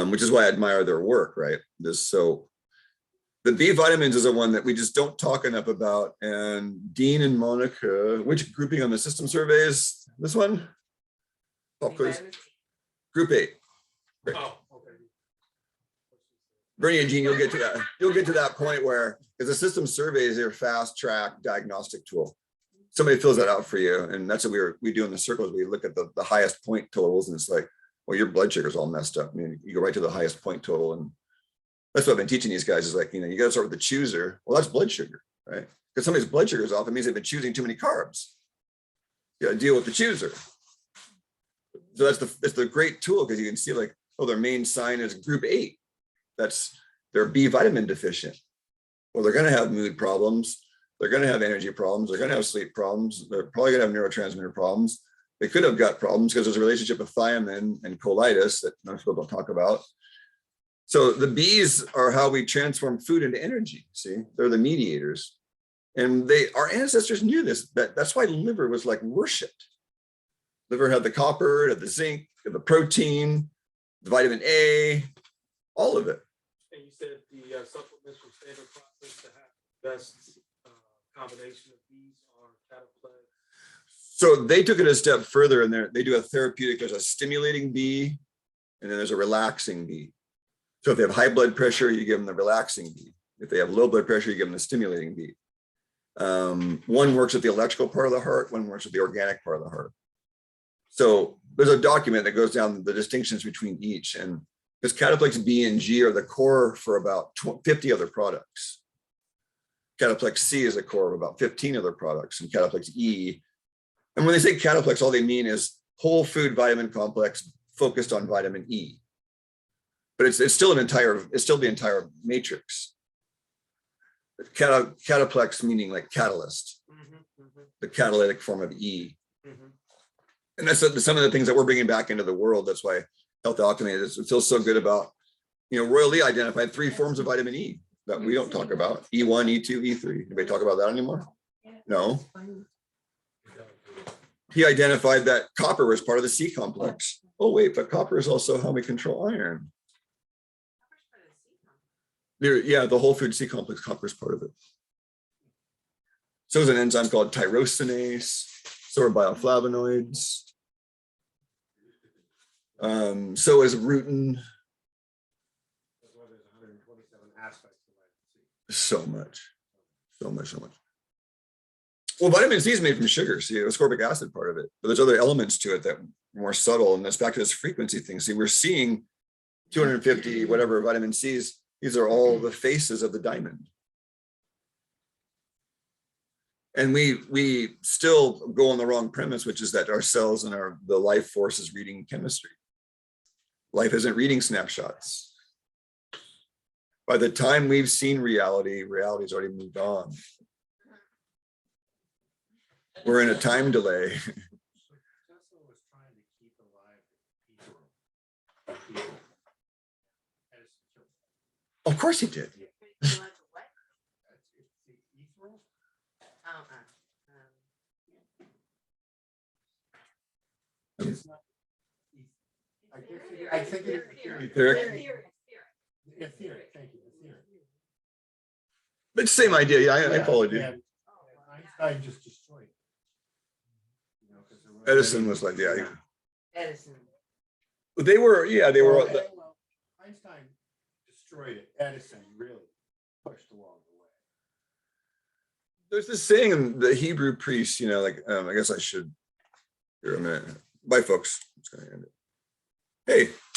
S1: which is why I admire their work, right? So the B vitamins is a one that we just don't talk enough about. And Dean and Monica, which grouping on the system surveys? This one? Pop quiz. Group 8. Great.
S6: Oh, okay.
S1: Bernie and Jean, you'll get to that point where, because the system survey is your fast track diagnostic tool. somebody fills that out for you. And that's what we do in the circles. We look at the highest point totals, and it's like, well, your blood sugar's all messed up. I mean, you go right to the highest point total. And that's what I've been teaching these guys is like, you got to start with the chooser. Well, that's blood sugar, right? Because somebody's blood sugar is off, it means they've been choosing too many carbs. You got to deal with the chooser. So it's the great tool, because you can see like, oh, their main sign is group 8. They're B vitamin deficient. Well, they're going to have mood problems. They're going to have energy problems. They're going to have sleep problems. They're probably going to have neurotransmitter problems. They could have gut problems because there's a relationship of thiamine and colitis that most people don't talk about. So the B's are how we transform food into energy. See, they're the mediators. And our ancestors knew this. That's why liver was like worshipped. Liver had the copper, it had the zinc, it had the protein, the vitamin A, all of it.
S6: And you said the supplements were standard process to have the best combination of these are cataplex.
S1: So they took it a step further, and they do a therapeutic. There's a stimulating B, and then there's a relaxing B. So if they have high blood pressure, you give them the relaxing B. If they have low blood pressure, you give them the stimulating B. One works with the electrical part of the heart, one works with the organic part of the heart. So there's a document that goes down the distinctions between each, and because cataplex B and G are the core for about 50 other products. Cataplex C is a core of about 15 other products, and cataplex E. And when they say cataplex, all they mean is whole food vitamin complex focused on vitamin E. But it's still the entire matrix. Cataplex meaning like catalyst, the catalytic form of E. And that's some of the things that we're bringing back into the world. That's why Health Alchemy feels so good about, Royal Lee identified 3 forms of vitamin E that we don't talk about: E1, E2, E3. Anybody talk about that anymore? No. He identified that copper was part of the C complex. Oh wait, but copper is also how we control iron. Yeah, the whole food C complex, copper is part of it. So is an enzyme called tyrosinase. So are bioflavonoids. So is rutin.
S3: That's why there's 127 aspects of vitamin C.
S1: So much. Well, vitamin C is made from sugar. See, ascorbic acid part of it, but there's other elements to it that are more subtle, and that's back to this frequency thing. See, we're seeing 250 whatever vitamin C's. These are all the faces of the diamond. And we still go on the wrong premise, which is that our cells and the life force is reading chemistry. Life isn't reading snapshots. By the time we've seen reality's already moved on. We're in a time delay.
S3: Tesla was trying to keep alive the people. Edison killed them.
S1: Of course he did.
S3: That's it's the ethereal. It's not. I think it's
S1: Etheric.
S3: etheric. Thank you. Etheric.
S1: But same idea. Yeah, I followed you.
S3: Yeah. Einstein just destroyed it.
S1: Edison was like, yeah.
S4: Edison.
S1: They were.
S3: Well, Einstein destroyed it. Edison really pushed along the way.
S1: There's this saying in the Hebrew priests, I guess I should. Here a minute. Bye, folks. I'm just gonna end it. Hey,